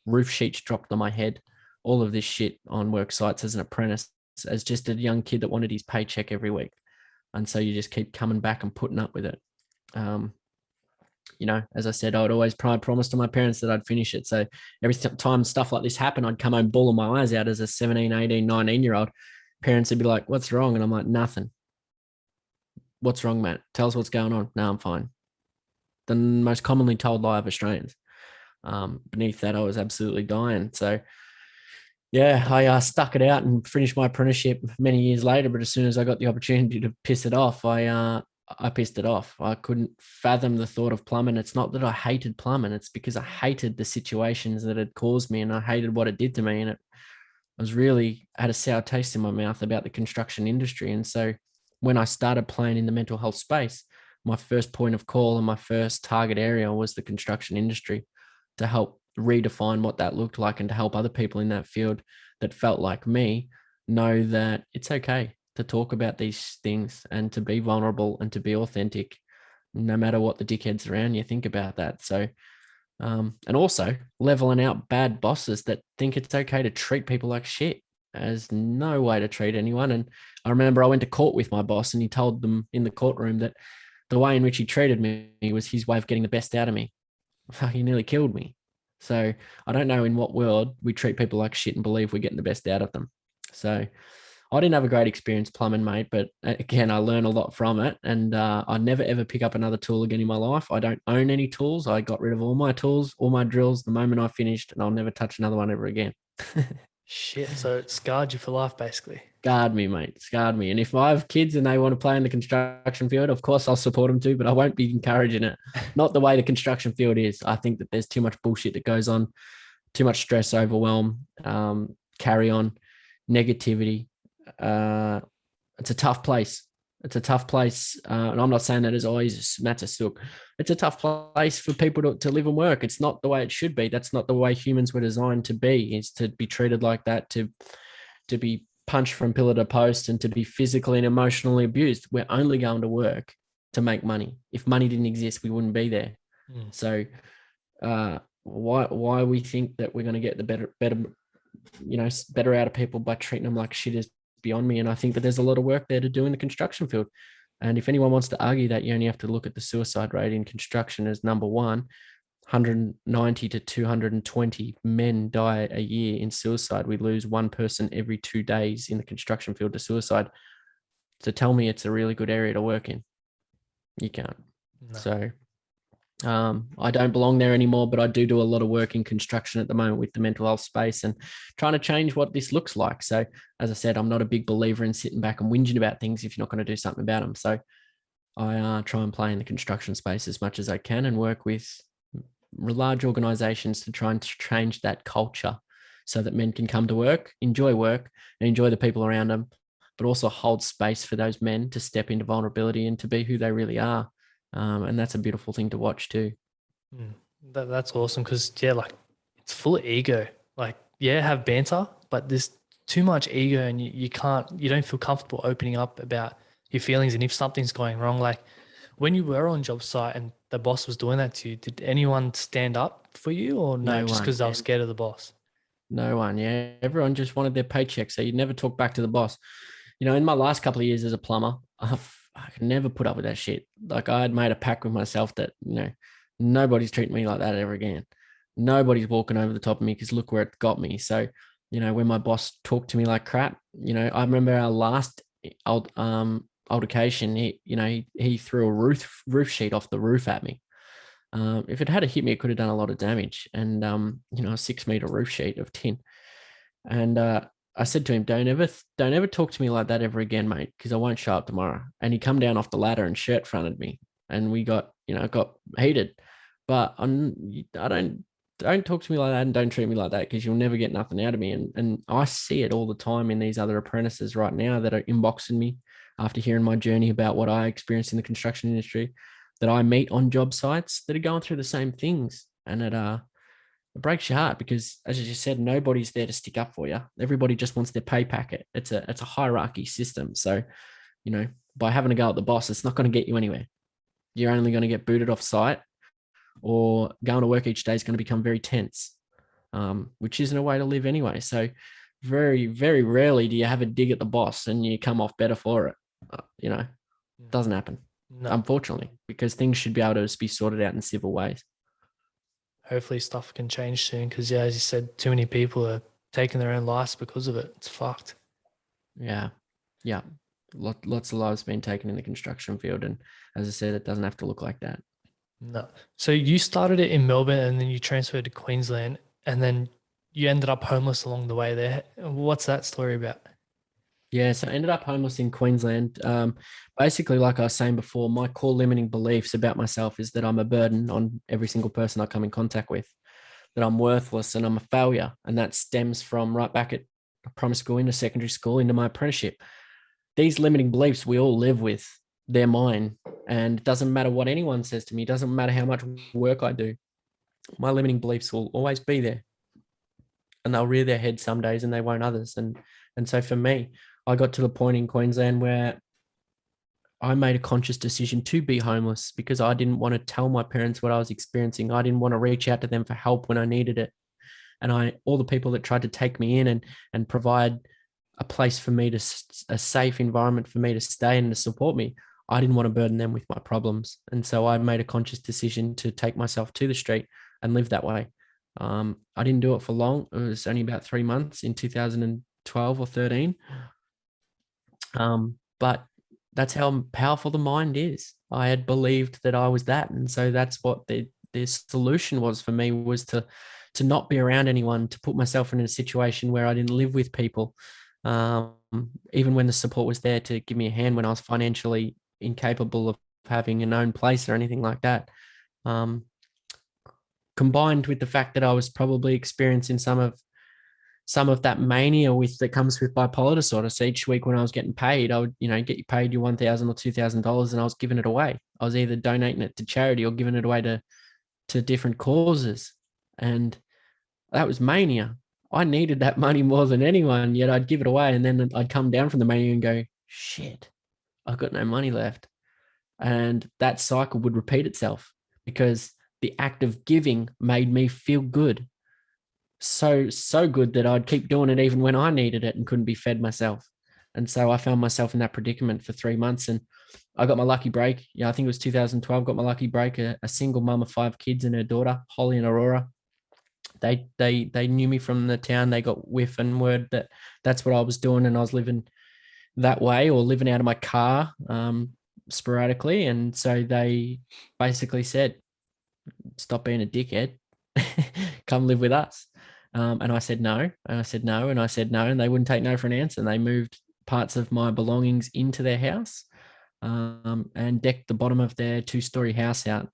roof sheets dropped on my head, all of this shit on work sites as an apprentice, as just a young kid that wanted his paycheck every week. And so you just keep coming back and putting up with it. You know, as I said, I would always promise to my parents that I'd finish it. So every time stuff like this happened, I'd come home bawling my eyes out as a 17, 18, 19-year-old. Parents would be like, what's wrong? And I'm like, nothing. What's wrong, Matt? Tell us what's going on. No, I'm fine. The most commonly told lie of Australians. Beneath that, I was absolutely dying. So yeah, I stuck it out and finished my apprenticeship many years later. But as soon as I got the opportunity to piss it off, I pissed it off. I couldn't fathom the thought of plumbing. It's not that I hated plumbing; it's because I hated the situations that had caused me, and I hated what it did to me. And I was really had a sour taste in my mouth about the construction industry. And so, when I started playing in the mental health space, my first point of call and my first target area was the construction industry, to help redefine what that looked like and to help other people in that field that felt like me know that it's okay to talk about these things and to be vulnerable and to be authentic, no matter what the dickheads around you think about that. So, and also leveling out bad bosses that think it's okay to treat people like shit. There's no way to treat anyone. And I remember I went to court with my boss and he told them in the courtroom that the way in which he treated me was his way of getting the best out of me. Fuck, he nearly killed me. So I don't know in what world we treat people like shit and believe we're getting the best out of them. So I didn't have a great experience plumbing, mate, but again, I learned a lot from it. And I never ever pick up another tool again in my life. I don't own any tools. I got rid of all my tools, all my drills the moment I finished, and I'll never touch another one ever again. Shit. So it scarred you for life, basically. Scarred me, mate. Scarred me. And if I have kids and they want to play in the construction field, of course I'll support them too, but I won't be encouraging it. Not the way the construction field is. I think that there's too much bullshit that goes on, too much stress, overwhelm, carry on, negativity. It's a tough place. It's a tough place. And I'm not saying that as always, Matt's a sook. It's a tough place for people to live and work. It's not the way it should be. That's not the way humans were designed to be, is to be treated like that, to be punched from pillar to post and to be physically and emotionally abused. We're only going to work to make money. If money didn't exist, we wouldn't be there. So why we think that we're going to get the better out of people by treating them like shit is beyond me. And I think that there's a lot of work there to do in the construction field. And if anyone wants to argue that, you only have to look at the suicide rate in construction as number one. 190 to 220 men die a year in suicide. We lose one person every 2 days in the construction field to suicide. So tell me it's a really good area to work in. You can't. No. So I don't belong there anymore, but I do a lot of work in construction at the moment with the mental health space and trying to change what this looks like. So as I said, I'm not a big believer in sitting back and whinging about things if you're not going to do something about them. So I try and play in the construction space as much as I can and work with large organizations to try and change that culture so that men can come to work and enjoy the people around them, but also hold space for those men to step into vulnerability and to be who they really are. And that's a beautiful thing to watch too. That's awesome because, yeah, like it's full of ego. Like, yeah, have banter, but there's too much ego and you don't feel comfortable opening up about your feelings. And if something's going wrong, like when you were on job site and the boss was doing that to you, did anyone stand up for you or no just because they were scared of the boss? No one. Yeah. Everyone just wanted their paycheck. So you'd never talk back to the boss. You know, in my last couple of years as a plumber, I could never put up with that shit. Like I had made a pact with myself that, you know, nobody's treating me like that ever again. Nobody's walking over the top of me because look where it got me. So, you know, when my boss talked to me like crap, you know, I remember our last altercation, he threw a roof sheet off the roof at me. If it had hit me, it could have done a lot of damage. And, you know, a 6-meter roof sheet of tin. And I said to him, don't ever talk to me like that ever again, mate, because I won't show up tomorrow. And he come down off the ladder and shirt fronted me. And we got heated. But I don't talk to me like that and don't treat me like that because you'll never get nothing out of me. And I see it all the time in these other apprentices right now that are inboxing me after hearing my journey about what I experienced in the construction industry, that I meet on job sites that are going through the same things. And it breaks your heart because, as you just said, nobody's there to stick up for you. Everybody just wants their pay packet. It's a hierarchy system. So, you know, by having a go at the boss, it's not going to get you anywhere. You're only going to get booted off site, or going to work each day is going to become very tense, which isn't a way to live anyway. So very, very rarely do you have a dig at the boss and you come off better for it. You know, it doesn't happen, unfortunately, because things should be able to be sorted out in civil ways. Hopefully stuff can change soon because, yeah, as you said, too many people are taking their own lives because of it. It's fucked. Yeah. Lots of lives being taken in the construction field. And as I said, it doesn't have to look like that. No. So you started it in Melbourne and then you transferred to Queensland and then you ended up homeless along the way there. What's that story about? Yeah, so I ended up homeless in Queensland. Basically, like I was saying before, my core limiting beliefs about myself is that I'm a burden on every single person I come in contact with, that I'm worthless and I'm a failure. And that stems from right back at primary school, into secondary school, into my apprenticeship. These limiting beliefs we all live with, they're mine. And it doesn't matter what anyone says to me, it doesn't matter how much work I do. My limiting beliefs will always be there. And they'll rear their head some days and they won't others. And so for me, I got to the point in Queensland where I made a conscious decision to be homeless because I didn't want to tell my parents what I was experiencing. I didn't want to reach out to them for help when I needed it. And all the people that tried to take me in and provide a place for me a safe environment for me to stay and to support me, I didn't want to burden them with my problems. And so I made a conscious decision to take myself to the street and live that way. I didn't do it for long. It was only about 3 months in 2012 or 13. But that's how powerful the mind is. I had believed that I was that, and so that's what the solution was for me, was to not be around anyone, to put myself in a situation where I didn't live with people, um, even when the support was there to give me a hand when I was financially incapable of having an own place or anything like that. Um, Combined with the fact that I was probably experiencing some of that mania that comes with bipolar disorder. So each week when I was getting paid, I would, get you paid your $1,000 or $2,000, and I was giving it away. I was either donating it to charity or giving it away to different causes. And that was mania. I needed that money more than anyone, yet I'd give it away. And then I'd come down from the mania and go, shit, I've got no money left. And that cycle would repeat itself because the act of giving made me feel good. So good that I'd keep doing it even when I needed it and couldn't be fed myself. And so I found myself in that predicament for 3 months, and I got my lucky break. Yeah, I think it was 2012. Got my lucky break. A single mum of 5 kids and her daughter, Holly and Aurora. They knew me from the town. They got whiff and word that that's what I was doing, and I was living that way or living out of my car sporadically. And so they basically said, "Stop being a dickhead, come live with us." And I said no, and I said no, and I said no, and they wouldn't take no for an answer. And they moved parts of my belongings into their house, and decked the bottom of their 2-story house out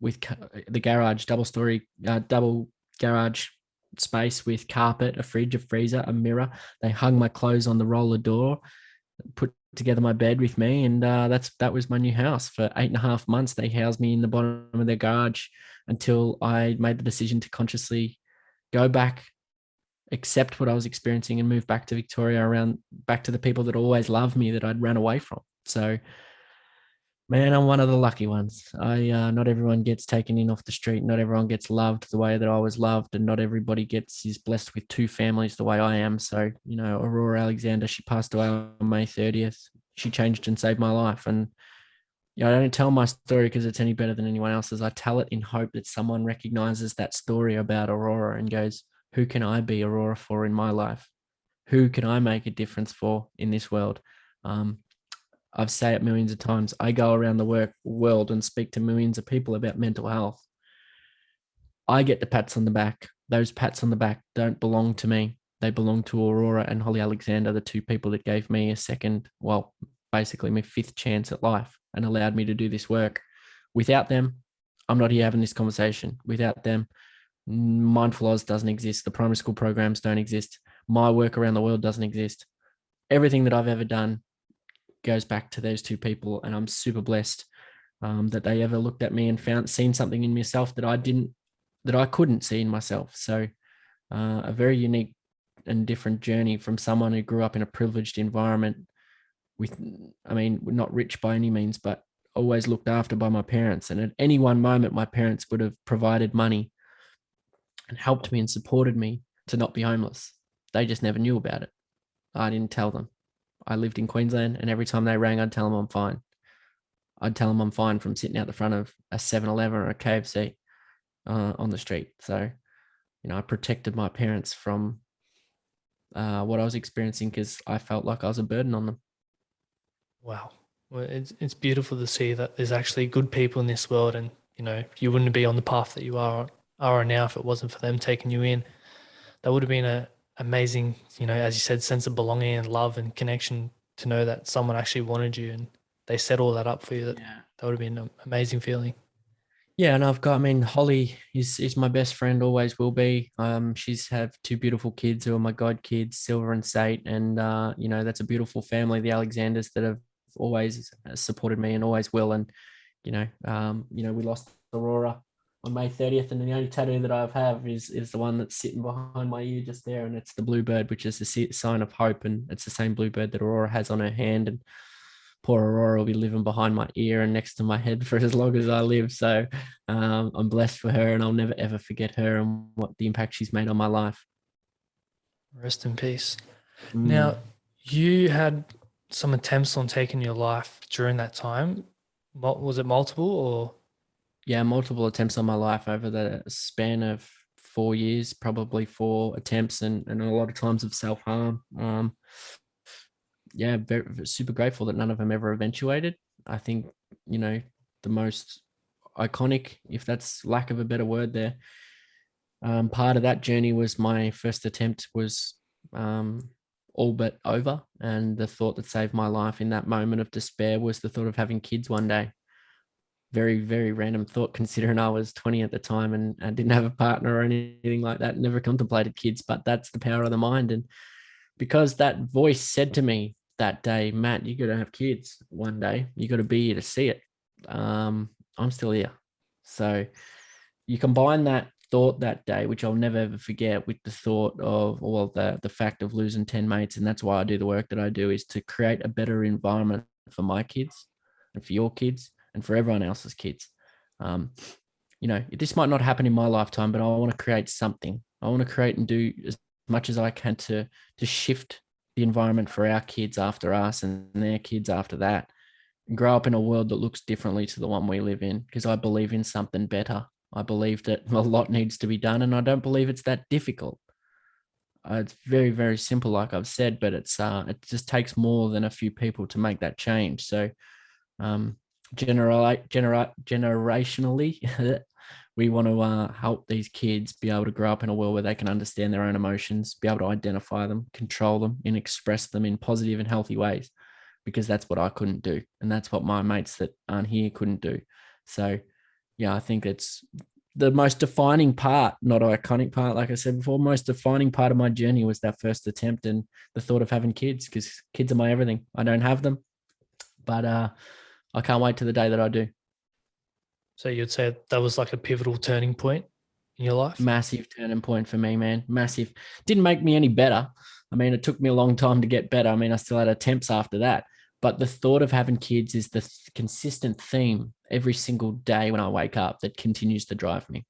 with the garage, double garage space with carpet, a fridge, a freezer, a mirror. They hung my clothes on the roller door, put together my bed with me, and that was my new house. For 8.5 months, they housed me in the bottom of their garage until I made the decision to consciously go back, accept what I was experiencing, and move back to Victoria, back to the people that always loved me that I'd ran away from. So, man, I'm one of the lucky ones. Not everyone gets taken in off the street. Not everyone gets loved the way that I was loved, and not everybody is blessed with 2 families the way I am. So, Aurora Alexander, she passed away on May 30th. She changed and saved my life. And I don't tell my story because it's any better than anyone else's. I tell it in hope that someone recognizes that story about Aurora and goes, who can I be Aurora for in my life? Who can I make a difference for in this world? I've said it millions of times. I go around the world and speak to millions of people about mental health. I get the pats on the back. Those pats on the back don't belong to me. They belong to Aurora and Holly Alexander, the 2 people that gave me basically my 5th chance at life and allowed me to do this work. Without them, I'm not here having this conversation. Without them, Mindfullaus doesn't exist. The primary school programs don't exist. My work around the world doesn't exist. Everything that I've ever done goes back to those 2 people, and I'm super blessed that they ever looked at me and seen something in myself that I couldn't see in myself. So a very unique and different journey from someone who grew up in a privileged environment not rich by any means, but always looked after by my parents. And at any one moment, my parents would have provided money and helped me and supported me to not be homeless. They just never knew about it. I didn't tell them. I lived in Queensland, and every time they rang, I'd tell them I'm fine. I'd tell them I'm fine from sitting out the front of a 7-Eleven or a KFC on the street. So, I protected my parents from what I was experiencing because I felt like I was a burden on them. Wow. Well, it's beautiful to see that there's actually good people in this world, and you wouldn't be on the path that you are now if it wasn't for them taking you in. That would have been a amazing, as you said, sense of belonging and love and connection to know that someone actually wanted you and they set all that up for you. That would have been an amazing feeling. Yeah, and Holly is my best friend, always will be. She's have 2 beautiful kids who are my god kids, Silver and Sate, and that's a beautiful family, the Alexanders, that have always supported me and always will. And we lost Aurora on May 30th, and the only tattoo that I have is the one that's sitting behind my ear just there, and it's the bluebird, which is a sign of hope, and it's the same bluebird that Aurora has on her hand. And poor Aurora will be living behind my ear and next to my head for as long as I live. So I'm blessed for her, and I'll never, ever forget her and what the impact she's made on my life. Rest in peace. Now, you had some attempts on taking your life during that time. What was it, multiple or? Yeah, multiple attempts on my life over the span of 4 years, probably 4 attempts, and a lot of times of self-harm. Yeah, super grateful that none of them ever eventuated. I think, the most iconic, if that's lack of a better word there, part of that journey was my first attempt was all but over. And the thought that saved my life in that moment of despair was the thought of having kids one day. Very, very random thought considering I was 20 at the time and I didn't have a partner or anything like that. Never contemplated kids, but that's the power of the mind. And because that voice said to me that day, Matt, you got to have kids one day. You got to be here to see it. I'm still here. So you combine that thought that day, which I'll never ever forget, with the thought of, well, the fact of losing 10 mates. And that's why I do the work that I do, is to create a better environment for my kids and for your kids and for everyone else's kids. This might not happen in my lifetime, but I want to create something. I want to create and do as much as I can to shift the environment for our kids after us and their kids after that, and grow up in a world that looks differently to the one we live in, because I believe in something better. I believe that a lot needs to be done, and I don't believe it's that difficult. It's very, very simple, like I've said, but it just takes more than a few people to make that change. So generationally, we want to help these kids be able to grow up in a world where they can understand their own emotions, be able to identify them, control them, and express them in positive and healthy ways, because that's what I couldn't do. And that's what my mates that aren't here couldn't do. So, yeah, I think it's the most defining part, not an iconic part, like I said before, most defining part of my journey was that first attempt and the thought of having kids, because kids are my everything. I don't have them, but I can't wait to the day that I do. So you'd say that was like a pivotal turning point in your life? Massive turning point for me, man. Massive. Didn't make me any better. I mean, it took me a long time to get better. I mean, I still had attempts after that. But the thought of having kids is the consistent theme every single day when I wake up that continues to drive me.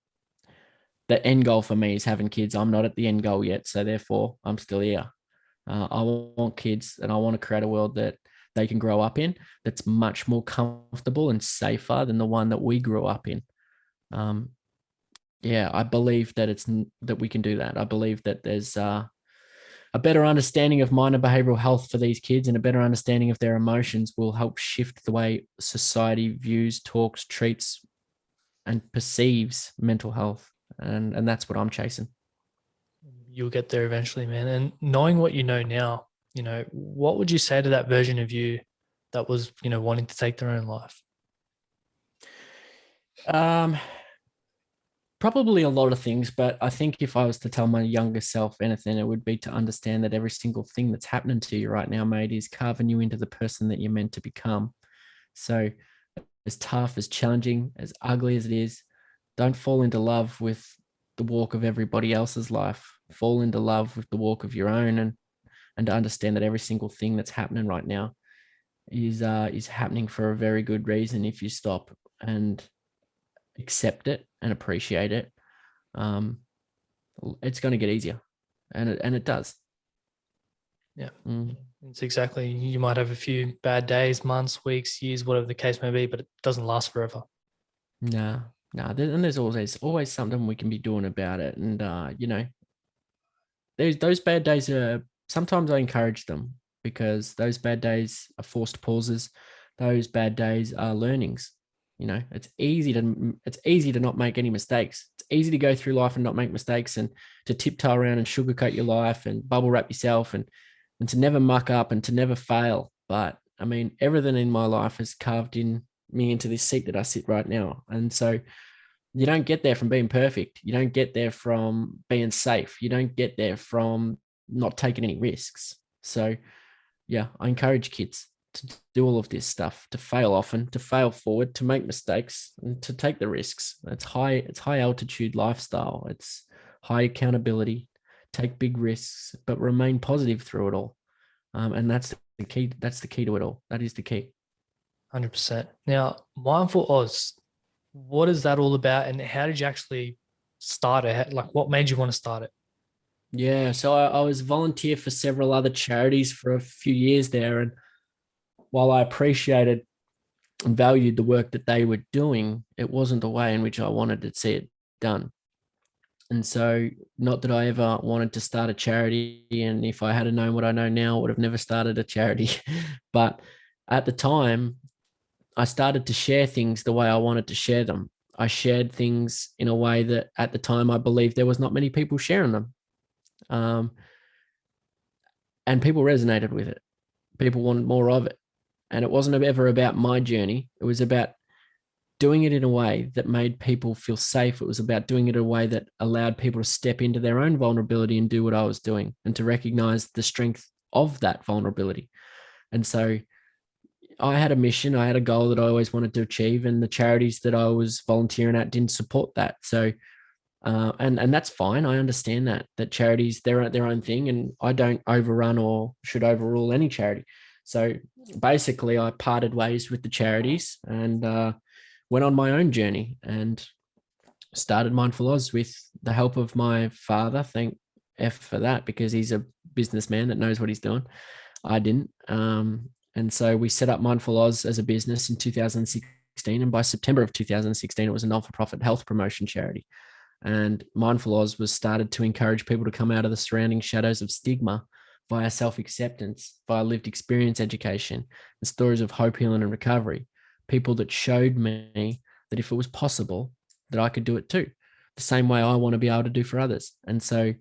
The end goal for me is having kids. I'm not at the end goal yet, so therefore I'm still here. I want kids, and I want to create a world that they can grow up in that's much more comfortable and safer than the one that we grew up in. Yeah, I believe that we can do that. I believe that there's a better understanding of mind and behavioral health for these kids, and a better understanding of their emotions will help shift the way society views, talks, treats, and perceives mental health. And that's what I'm chasing. You'll get there eventually, man. And knowing what you know now, what would you say to that version of you that was, wanting to take their own life? Um, Probably a lot of things, but I think if I was to tell my younger self anything, it would be to understand that every single thing that's happening to you right now, mate, is carving you into the person that you're meant to become. So, as tough, as challenging, as ugly as it is, don't fall into love with the walk of everybody else's life. Fall into love with the walk of your own, and to understand that every single thing that's happening right now is happening for a very good reason if you stop and accept it and appreciate it. Um, it's going to get easier, and it does. Yeah. It's exactly, you might have a few bad days, months, weeks, years, whatever the case may be, but it doesn't last forever. No, and there's always something we can be doing about it. And there's those bad days are sometimes I encourage them, because those bad days are forced pauses. Those bad days are learnings. It's easy to not make any mistakes. It's easy to go through life and not make mistakes, and to tiptoe around and sugarcoat your life and bubble wrap yourself, and to never muck up and to never fail. But I mean, everything in my life has carved in me into this seat that I sit right now. And so you don't get there from being perfect. You don't get there from being safe. You don't get there from not taking any risks. So yeah, I encourage kids to do all of this stuff, to fail often, to fail forward, to make mistakes, and to take the risks. It's high altitude lifestyle. It's high accountability, take big risks, but remain positive through it all. And that's the key. That's the key to it all. That is the key. 100%. Now, Mindful Oz, what is that all about, and how did you actually start it? Like, what made you want to start it? Yeah, so I was volunteer for several other charities for a few years there, and while I appreciated and valued the work that they were doing, it wasn't the way in which I wanted to see it done. And so, not that I ever wanted to start a charity. And if I had known what I know now, I would have never started a charity. But at the time, I started to share things the way I wanted to share them. I shared things in a way that at the time I believed there was not many people sharing them. Um, and people resonated with it. People wanted more of it. And it wasn't ever about my journey. It was about doing it in a way that made people feel safe. It was about doing it in a way that allowed people to step into their own vulnerability and do what I was doing and to recognize the strength of that vulnerability. And so I had a mission, I had a goal that I always wanted to achieve, and the charities that I was volunteering at didn't support that. So, and that's fine. I understand that charities they're their own thing, and I don't overrun or should overrule any charity. So basically, I parted ways with the charities and went on my own journey and started Mindfullaus with the help of my father. Thank F for that, because he's a businessman that knows what he's doing. I didn't. And so we set up Mindfullaus as a business in 2016. And by September of 2016, it was a non-for-profit health promotion charity. And Mindfullaus was started to encourage people to come out of the surrounding shadows of stigma via self-acceptance, via lived experience education, and stories of hope, healing, and recovery. People that showed me that if it was possible, that I could do it too, the same way I want to be able to do for others. And so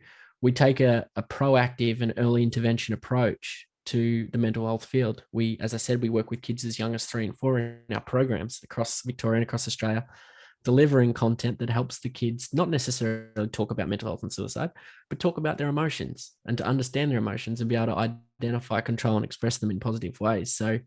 we take a proactive and early intervention approach to the mental health field. We, as I said, we work with kids as young as 3 and 4 in our programs across Victoria and across Australia, delivering content that helps the kids not necessarily talk about mental health and suicide, but talk about their emotions and to understand their emotions and be able to identify, control, and express them in positive ways. So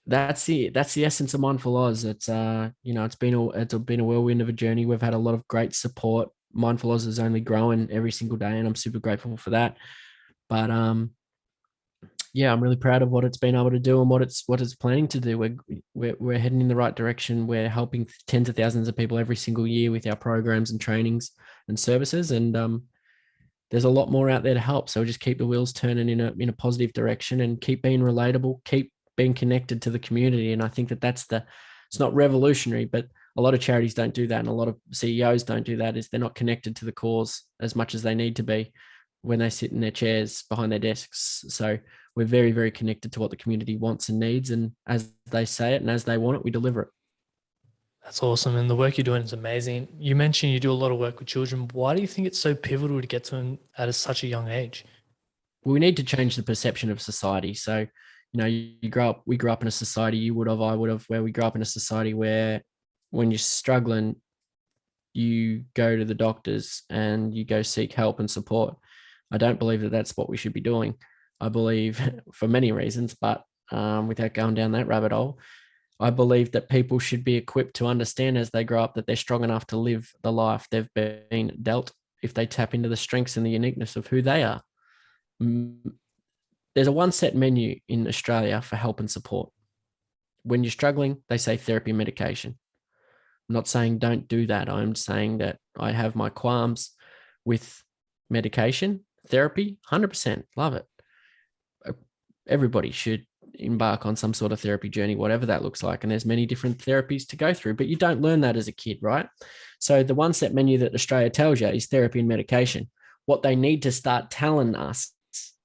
that's the essence of Mindfullaus. It's it's been a whirlwind of a journey. We've had a lot of great support. Mindfullaus is only growing every single day, and I'm super grateful for that. But yeah, I'm really proud of what it's been able to do and what it's planning to do. We're heading in the right direction. We're helping tens of thousands of people every single year with our programs and trainings and services, and there's a lot more out there to help. So just keep the wheels turning in a positive direction and keep being relatable, keep being connected to the community. And I think that's it's not revolutionary, but a lot of charities don't do that, and a lot of CEOs don't do that. Is they're not connected to the cause as much as they need to be when they sit in their chairs behind their desks. So we're very, very connected to what the community wants and needs. And as they say it and as they want it, we deliver it. That's awesome. And the work you're doing is amazing. You mentioned you do a lot of work with children. Why do you think it's so pivotal to get to them at such a young age? We need to change the perception of society. So, we grew up in a society, you would have, I would have, where we grew up in a society where when you're struggling, you go to the doctors and you go seek help and support. I don't believe that that's what we should be doing. I believe for many reasons, but without going down that rabbit hole, I believe that people should be equipped to understand as they grow up that they're strong enough to live the life they've been dealt if they tap into the strengths and the uniqueness of who they are. There's a one set menu in Australia for help and support. When you're struggling, they say therapy and medication. I'm not saying don't do that. I'm saying that I have my qualms with medication, therapy, 100%, love it. Everybody should embark on some sort of therapy journey, whatever that looks like. And there's many different therapies to go through, but you don't learn that as a kid, right? So the one set menu that Australia tells you is therapy and medication. What they need to start telling us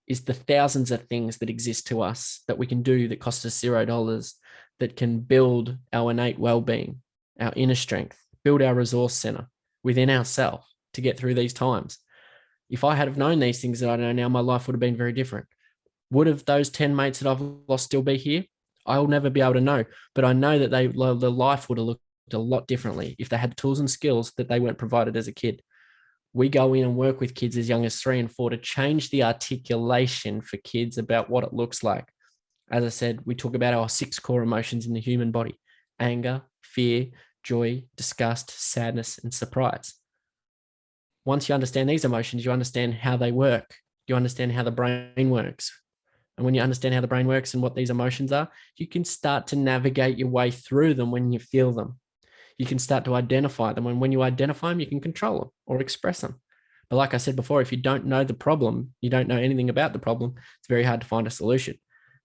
is the thousands of things that exist to us that we can do that cost us $0, that can build our innate well-being, our inner strength, build our resource center within ourselves to get through these times. If I had have known these things that I know now, my life would have been very different. Would have those 10 mates that I've lost still be here? I'll never be able to know, but I know that the life would have looked a lot differently if they had tools and skills that they weren't provided as a kid. We go in and work with kids as young as 3 and 4 to change the articulation for kids about what it looks like. As I said, we talk about our 6 core emotions in the human body: anger, fear, joy, disgust, sadness, and surprise. Once you understand these emotions, you understand how they work. You understand how the brain works. And when you understand how the brain works and what these emotions are, you can start to navigate your way through them when you feel them. You can start to identify them. And when you identify them, you can control them or express them. But like I said before, if you don't know the problem, you don't know anything about the problem, it's very hard to find a solution.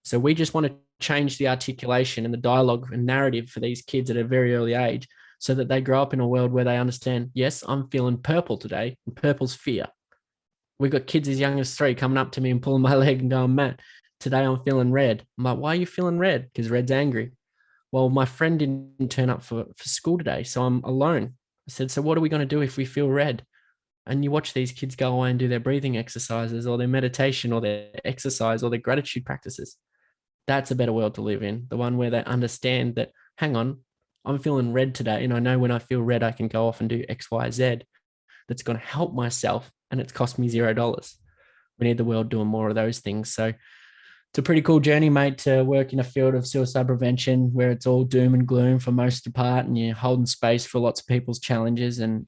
So we just want to change the articulation and the dialogue and narrative for these kids at a very early age so that they grow up in a world where they understand, yes, I'm feeling purple today, and purple's fear. We've got kids as young as 3 coming up to me and pulling my leg and going, Matt, today I'm feeling red. I'm like, why are you feeling red? Because red's angry. Well, my friend didn't turn up for school today, so I'm alone. I said, so what are we going to do if we feel red? And you watch these kids go away and do their breathing exercises or their meditation or their exercise or their gratitude practices. That's a better world to live in. The one where they understand that, hang on, I'm feeling red today. And I know when I feel red, I can go off and do X, Y, Z. That's going to help myself. And it's cost me $0. We need the world doing more of those things. So it's a pretty cool journey, mate, to work in a field of suicide prevention where it's all doom and gloom for most of the part, and you're holding space for lots of people's challenges and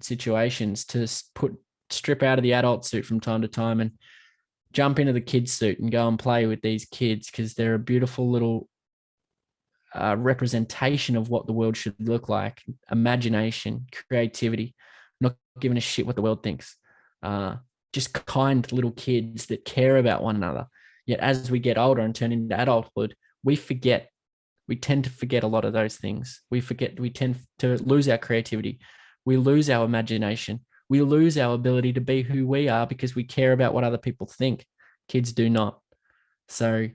situations, to strip out of the adult suit from time to time and jump into the kid suit and go and play with these kids, because they're a beautiful little representation of what the world should look like. Imagination, creativity, not giving a shit what the world thinks. Just kind little kids that care about one another. Yet as we get older and turn into adulthood, we tend to forget a lot of those things. We tend to lose our creativity. We lose our imagination. We lose our ability to be who we are because we care about what other people think. Kids do not. So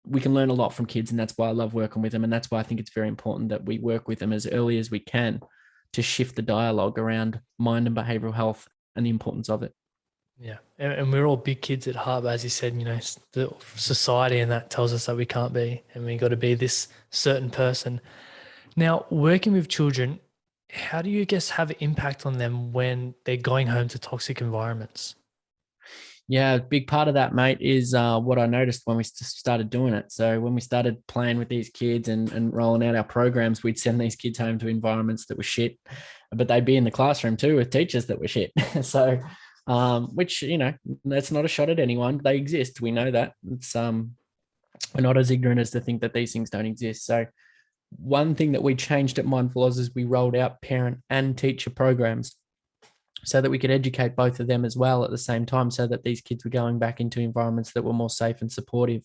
we can learn a lot from kids, and that's why I love working with them. And that's why I think it's very important that we work with them as early as we can to shift the dialogue around mind and behavioral health and the importance of it. Yeah. And we're all big kids at heart, but as you said, the society and that tells us that we can't be, and we got to be this certain person. Now, working with children, how do you guess have an impact on them when they're going home to toxic environments? Yeah, a big part of that, mate, is what I noticed when we started doing it. So when we started playing with these kids and rolling out our programs, we'd send these kids home to environments that were shit, but they'd be in the classroom too with teachers that were shit. So, which, that's not a shot at anyone. They exist. We know that. We're not as ignorant as to think that these things don't exist. So one thing that we changed at Mindfullaus is we rolled out parent and teacher programs so that we could educate both of them as well at the same time, so that these kids were going back into environments that were more safe and supportive.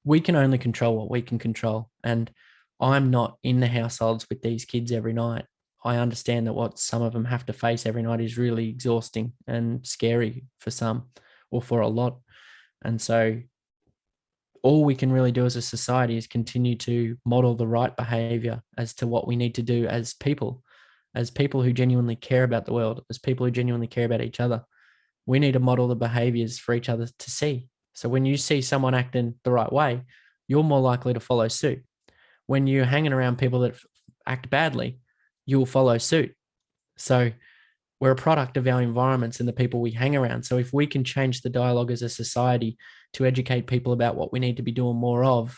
We can only control what we can control. And I'm not in the households with these kids every night. I understand that what some of them have to face every night is really exhausting and scary for some, or for a lot. And so all we can really do as a society is continue to model the right behavior as to what we need to do as people who genuinely care about the world, as people who genuinely care about each other. We need to model the behaviors for each other to see. So when you see someone acting the right way, you're more likely to follow suit. When you're hanging around people that act badly, you'll follow suit. So we're a product of our environments and the people we hang around. So if we can change the dialogue as a society to educate people about what we need to be doing more of,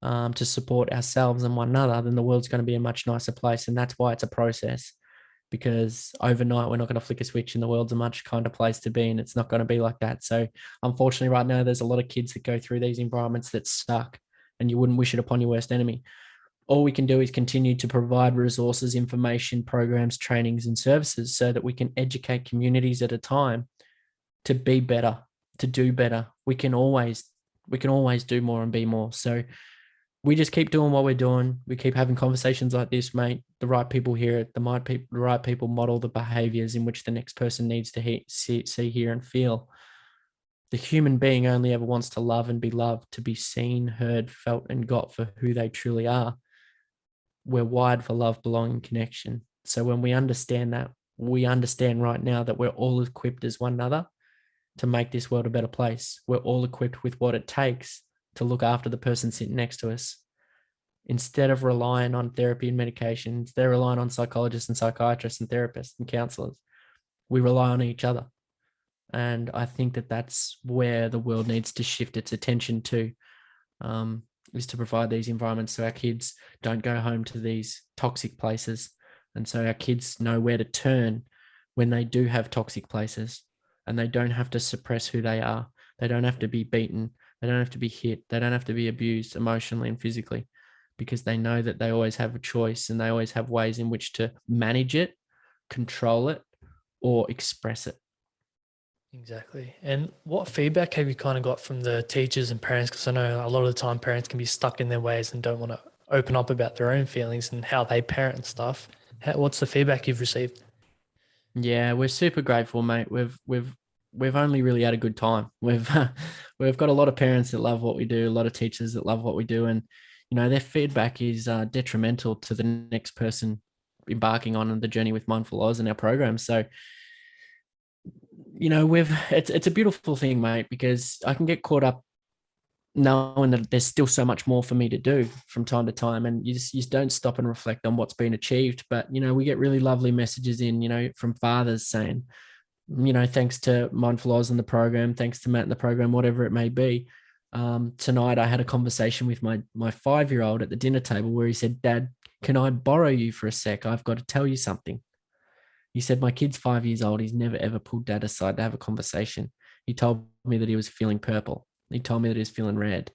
to support ourselves and one another, then the world's going to be a much nicer place. And that's why it's a process, because overnight we're not going to flick a switch and the world's a much kinder place to be. And it's not going to be like that. So unfortunately, right now, there's a lot of kids that go through these environments that suck, and you wouldn't wish it upon your worst enemy. All we can do is continue to provide resources, information, programs, trainings, and services so that we can educate communities at a time to be better, to do better. We can always do more and be more. So we just keep doing what we're doing. We keep having conversations like this, mate. The right people hear it. The right people model the behaviors in which the next person needs to see, hear, and feel. The human being only ever wants to love and be loved, to be seen, heard, felt, and got for who they truly are. We're wired for love, belonging, connection. So when we understand that, we understand right now that we're all equipped as one another to make this world a better place. We're all equipped with what it takes to look after the person sitting next to us. Instead of relying on therapy and medications, they're relying on psychologists and psychiatrists and therapists and counselors. We rely on each other. And I think that that's where the world needs to shift its attention to, is to provide these environments so our kids don't go home to these toxic places. And so our kids know where to turn when they do have toxic places, and they don't have to suppress who they are. They don't have to be beaten. They don't have to be hit. They don't have to be abused emotionally and physically, because they know that they always have a choice and they always have ways in which to manage it, control it, or express it. Exactly. And what feedback have you kind of got from the teachers and parents? Because I know a lot of the time parents can be stuck in their ways and don't want to open up about their own feelings and how they parent and stuff. What's the feedback you've received? Yeah, we're super grateful, mate. We've only really had a good time. We've got a lot of parents that love what we do, a lot of teachers that love what we do, and their feedback is detrimental to the next person embarking on the journey with Mindfullaus and our program. So we've it's a beautiful thing, mate, because I can get caught up knowing that there's still so much more for me to do from time to time, and you just don't stop and reflect on what's been achieved. But we get really lovely messages in, from fathers saying, thanks to Mindful and the program, thanks to Matt and the program, whatever it may be. Tonight I had a conversation with my 5-year-old at the dinner table where he said, "Dad, can I borrow you for a sec? I've got to tell you something." He said, "My kid's 5 years old. He's never ever pulled Dad aside to have a conversation. He told me that he was feeling purple. He told me that he was feeling red.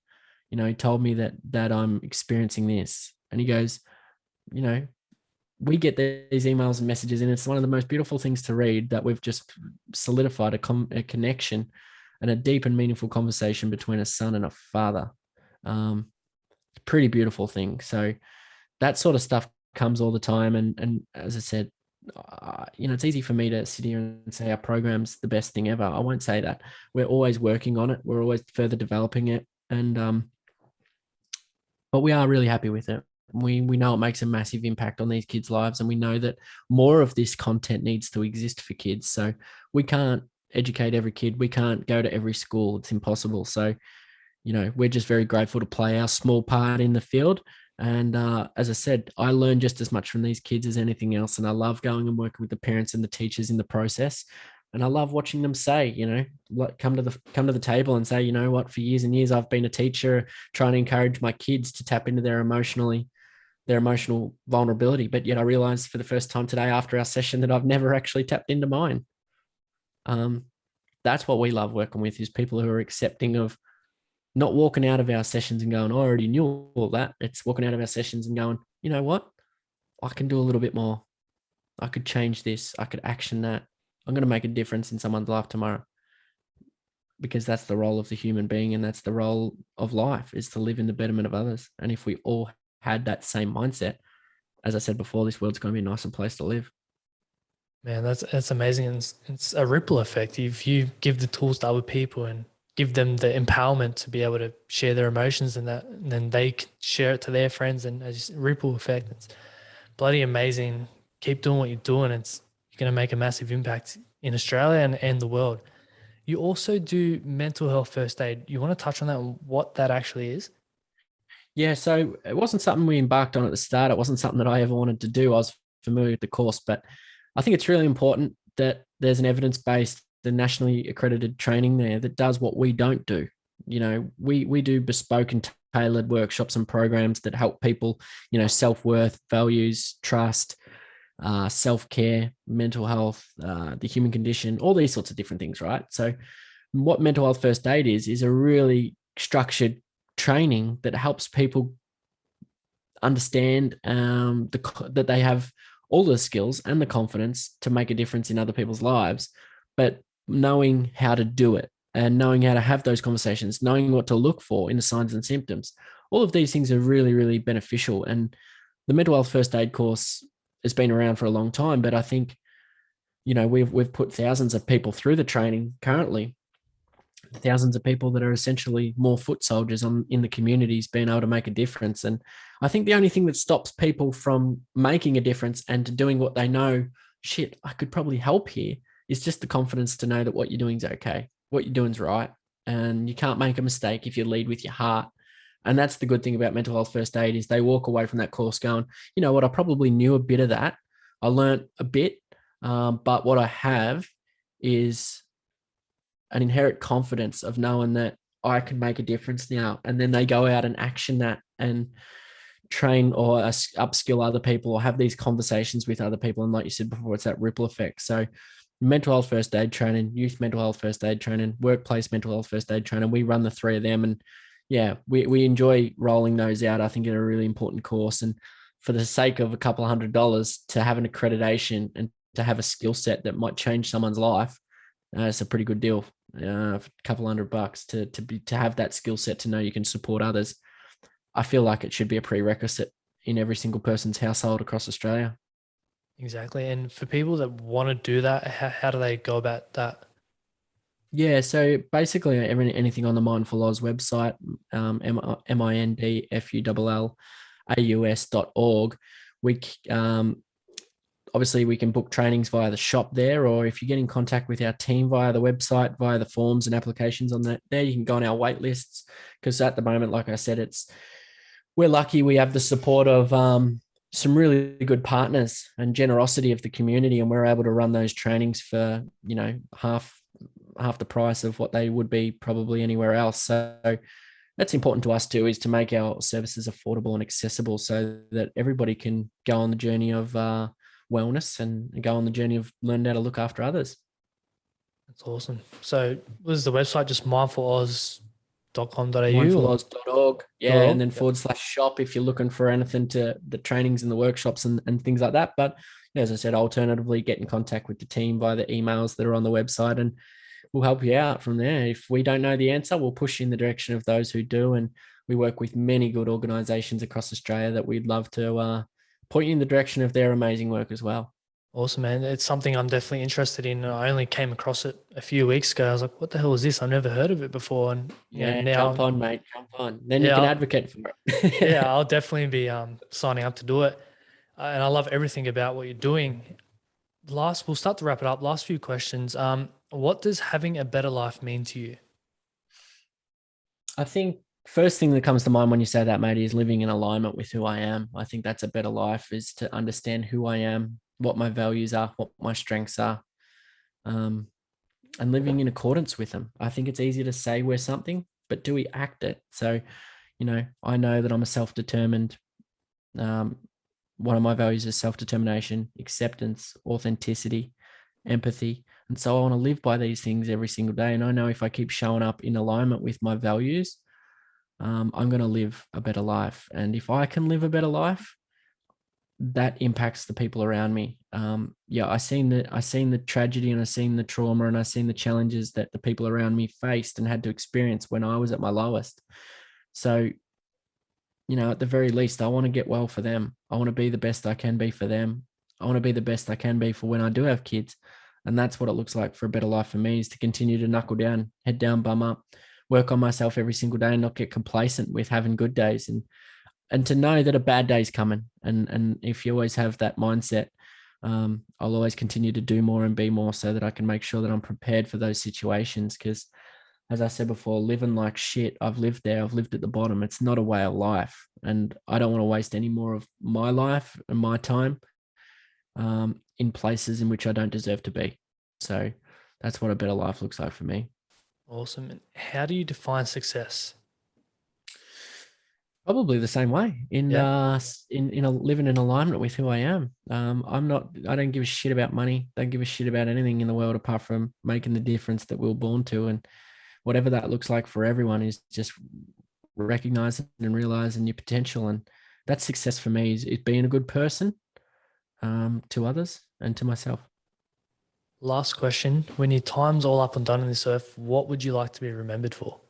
He told me that I'm experiencing this." And he goes, we get these emails and messages, and it's one of the most beautiful things to read, that we've just solidified a connection and a deep and meaningful conversation between a son and a father. It's a pretty beautiful thing. So that sort of stuff comes all the time. And as I said, it's easy for me to sit here and say our program's the best thing ever. I won't say that. We're always working on it. We're always further developing it. And, but we are really happy with it. We know it makes a massive impact on these kids' lives, and we know that more of this content needs to exist for kids. So we can't educate every kid. We can't go to every school. It's impossible. So, we're just very grateful to play our small part in the field. And as I said, I learn just as much from these kids as anything else. And I love going and working with the parents and the teachers in the process. And I love watching them say, come to the table and say, what, for years and years, I've been a teacher trying to encourage my kids to tap into their emotional vulnerability. But yet I realized for the first time today after our session that I've never actually tapped into mine. That's what we love working with, is people who are accepting of not walking out of our sessions and going, "I already knew all that." It's walking out of our sessions and going, "You know what? I can do a little bit more. I could change this. I could action that. I'm going to make a difference in someone's life tomorrow." Because that's the role of the human being, and that's the role of life, is to live in the betterment of others. And if we all had that same mindset, as I said before, this world's going to be a nicer place to live. Man, that's amazing. And it's a ripple effect. If you give the tools to other people and give them the empowerment to be able to share their emotions, and then they can share it to their friends, and a just ripple effect. It's bloody amazing. Keep doing what you're doing. You're going to make a massive impact in Australia and the world. You also do mental health first aid. You want to touch on that and what that actually is? Yeah, so it wasn't something we embarked on at the start. It wasn't something that I ever wanted to do. I was familiar with the course, but I think it's really important that there's an evidence-based, the nationally accredited training there that does what we don't do. We do bespoke and tailored workshops and programs that help people, self-worth, values, trust, self-care, mental health, the human condition, all these sorts of different things, right? So what mental health first aid is a really structured training that helps people understand that they have all the skills and the confidence to make a difference in other people's lives, but knowing how to do it and knowing how to have those conversations, knowing what to look for in the signs and symptoms. All of these things are really, really beneficial. And the mental health first aid course has been around for a long time, but I think, we've put thousands of people through the training currently, thousands of people that are essentially more foot soldiers in the communities, being able to make a difference. And I think the only thing that stops people from making a difference and to doing what they know, shit, I could probably help here, is just the confidence to know that what you're doing is okay, what you're doing is right, and you can't make a mistake if you lead with your heart. And that's the good thing about mental health first aid, is they walk away from that course going, you know what, I probably knew a bit of that, I learned a bit, but what I have is an inherent confidence of knowing that I can make a difference now. And then they go out and action that and train or upskill other people or have these conversations with other people. And like you said before, it's that ripple effect. So mental health first aid training, youth mental health first aid training, workplace mental health first aid training. We run the three of them. And yeah, we enjoy rolling those out. I think it's a really important course. And for the sake of a couple of $100 to have an accreditation and to have a skill set that might change someone's life, it's a pretty good deal. For a couple $100 to have that skill set to know you can support others. I feel like it should be a prerequisite in every single person's household across Australia. Exactly. And for people that want to do that, how do they go about that? Yeah, so basically anything on the Mindfullaus website, mindfullaus.org, obviously we can book trainings via the shop there, or if you get in contact with our team via the website, via the forms and applications on that there, you can go on our wait lists, because at the moment, like I said, we're lucky we have the support of some really good partners and generosity of the community, and we're able to run those trainings for half the price of what they would be probably anywhere else. So that's important to us too, is to make our services affordable and accessible so that everybody can go on the journey of wellness and go on the journey of learning how to look after others. That's awesome. So was the website just mindfullaus.com.au or Mindfullaus.org. Yeah. And .org? then Yep. /shop if you're looking for anything to the trainings and the workshops and things like that. But as I said, alternatively, get in contact with the team via the emails that are on the website, and we'll help you out from there. If we don't know the answer, we'll push you in the direction of those who do. And we work with many good organizations across Australia that we'd love to point you in the direction of their amazing work as well. Awesome, man. It's something I'm definitely interested in. I only came across it a few weeks ago. I was like, what the hell is this? I've never heard of it before. And, Yeah, jump now, on, mate. Jump on. Then you yeah, can advocate for yeah, it. I'll definitely be signing up to do it. And I love everything about what you're doing. We'll start to wrap it up. Last few questions. What does having a better life mean to you? I think first thing that comes to mind when you say that, mate, is living in alignment with who I am. I think that's a better life, is to understand who I am, what my values are, what my strengths are, um, and living in accordance with them. I think it's easy to say we're something, but do we act it? So, I know that I'm a self-determined. Um, One of my values is self-determination, acceptance, authenticity, empathy. And so I want to live by these things every single day. And I know if I keep showing up in alignment with my values, I'm going to live a better life. And if I can live a better life, that impacts the people around me. I seen the tragedy, and I seen the trauma, and I seen the challenges that the people around me faced and had to experience when I was at my lowest. So, at the very least, I want to get well for them. I want to be the best I can be for them. I want to be the best I can be for when I do have kids. And that's what it looks like for a better life for me, is to continue to knuckle down, head down, bum up, work on myself every single day, and not get complacent with having good days, and to know that a bad day's coming. And if you always have that mindset, I'll always continue to do more and be more, so that I can make sure that I'm prepared for those situations. Because as I said before, living like shit, I've lived there, I've lived at the bottom. It's not a way of life. And I don't want to waste any more of my life and my time in places in which I don't deserve to be. So that's what a better life looks like for me. Awesome. And how do you define success? Probably the same way, Yeah. in a living in alignment with who I am. I don't give a shit about money. Don't give a shit about anything in the world apart from making the difference that we were born to. And whatever that looks like for everyone is just recognizing and realizing your potential. And that's success for me, is being a good person to others and to myself. Last question. When your time's all up and done in this earth, what would you like to be remembered for?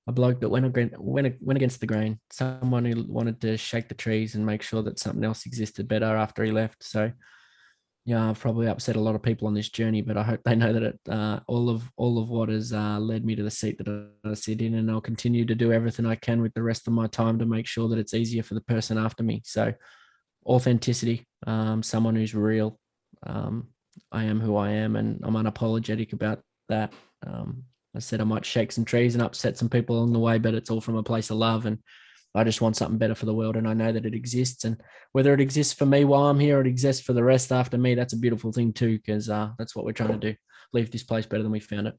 A bloke that went against the grain, someone who wanted to shake the trees and make sure that something else existed better after he left. So yeah, I've probably upset a lot of people on this journey, but I hope they know that all of what has led me to the seat that I sit in, and I'll continue to do everything I can with the rest of my time to make sure that it's easier for the person after me. So authenticity, someone who's real. I am who I am, and I'm unapologetic about that. I said I might shake some trees and upset some people along the way, but it's all from a place of love, and I just want something better for the world, and I know that it exists. And whether it exists for me while I'm here, or it exists for the rest after me, that's a beautiful thing too, because that's what we're trying to do: leave this place better than we found it.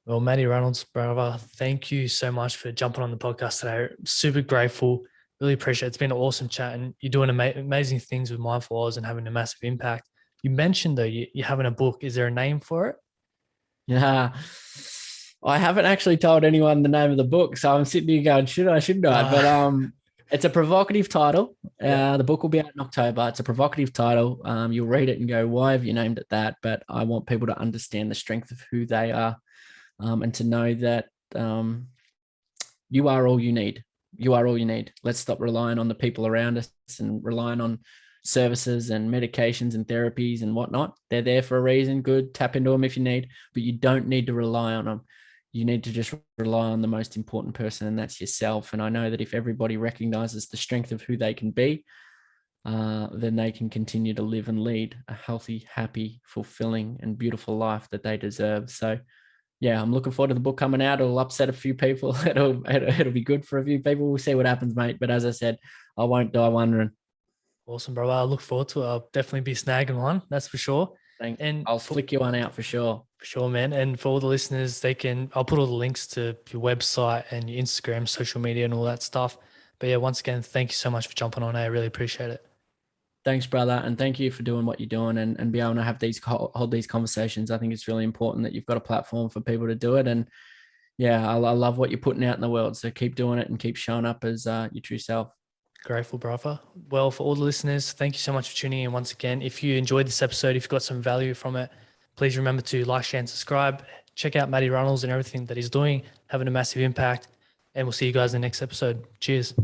Well, Matty Runalls, brother, thank you so much for jumping on the podcast today. Super grateful. Really appreciate it. It's been an awesome chat, and you're doing amazing things with Mindfullaus and having a massive impact. You mentioned, though, you're having a book. Is there a name for it? Yeah. I haven't actually told anyone the name of the book, so I'm sitting here going, should I, shouldn't I? But it's a provocative title. Yeah. The book will be out in October. It's a provocative title. You'll read it and go, why have you named it that? But I want people to understand the strength of who they are, and to know that You are all you need. You are all you need. Let's stop relying on the people around us and relying on services and medications and therapies and whatnot. They're there for a reason. Good. Tap into them if you need, but you don't need to rely on them. You need to just rely on the most important person, and that's yourself. And I know that if everybody recognizes the strength of who they can be, then they can continue to live and lead a healthy, happy, fulfilling, and beautiful life that they deserve. So, yeah, I'm looking forward to the book coming out. It'll upset a few people. It'll be good for a few people. We'll see what happens, mate. But as I said, I won't die wondering. Awesome, bro. I look forward to it. I'll definitely be snagging one, that's for sure. Thanks. And I'll flick you one out for sure. for sure, man. And for all the listeners, I'll put all the links to your website and your Instagram, social media, and all that stuff. But yeah, once again, thank you so much for jumping on. I really appreciate it. Thanks, brother. And thank you for doing what you're doing and be able to have hold these conversations. I think it's really important that you've got a platform for people to do it. And yeah, I love what you're putting out in the world. So keep doing it and keep showing up as your true self. Grateful, brother. Well, for all the listeners, thank you so much for tuning in once again. If you enjoyed this episode, if you got some value from it, please remember to like, share, and subscribe. Check out Matty Runnalls and everything that he's doing, having a massive impact. And we'll see you guys in the next episode. Cheers.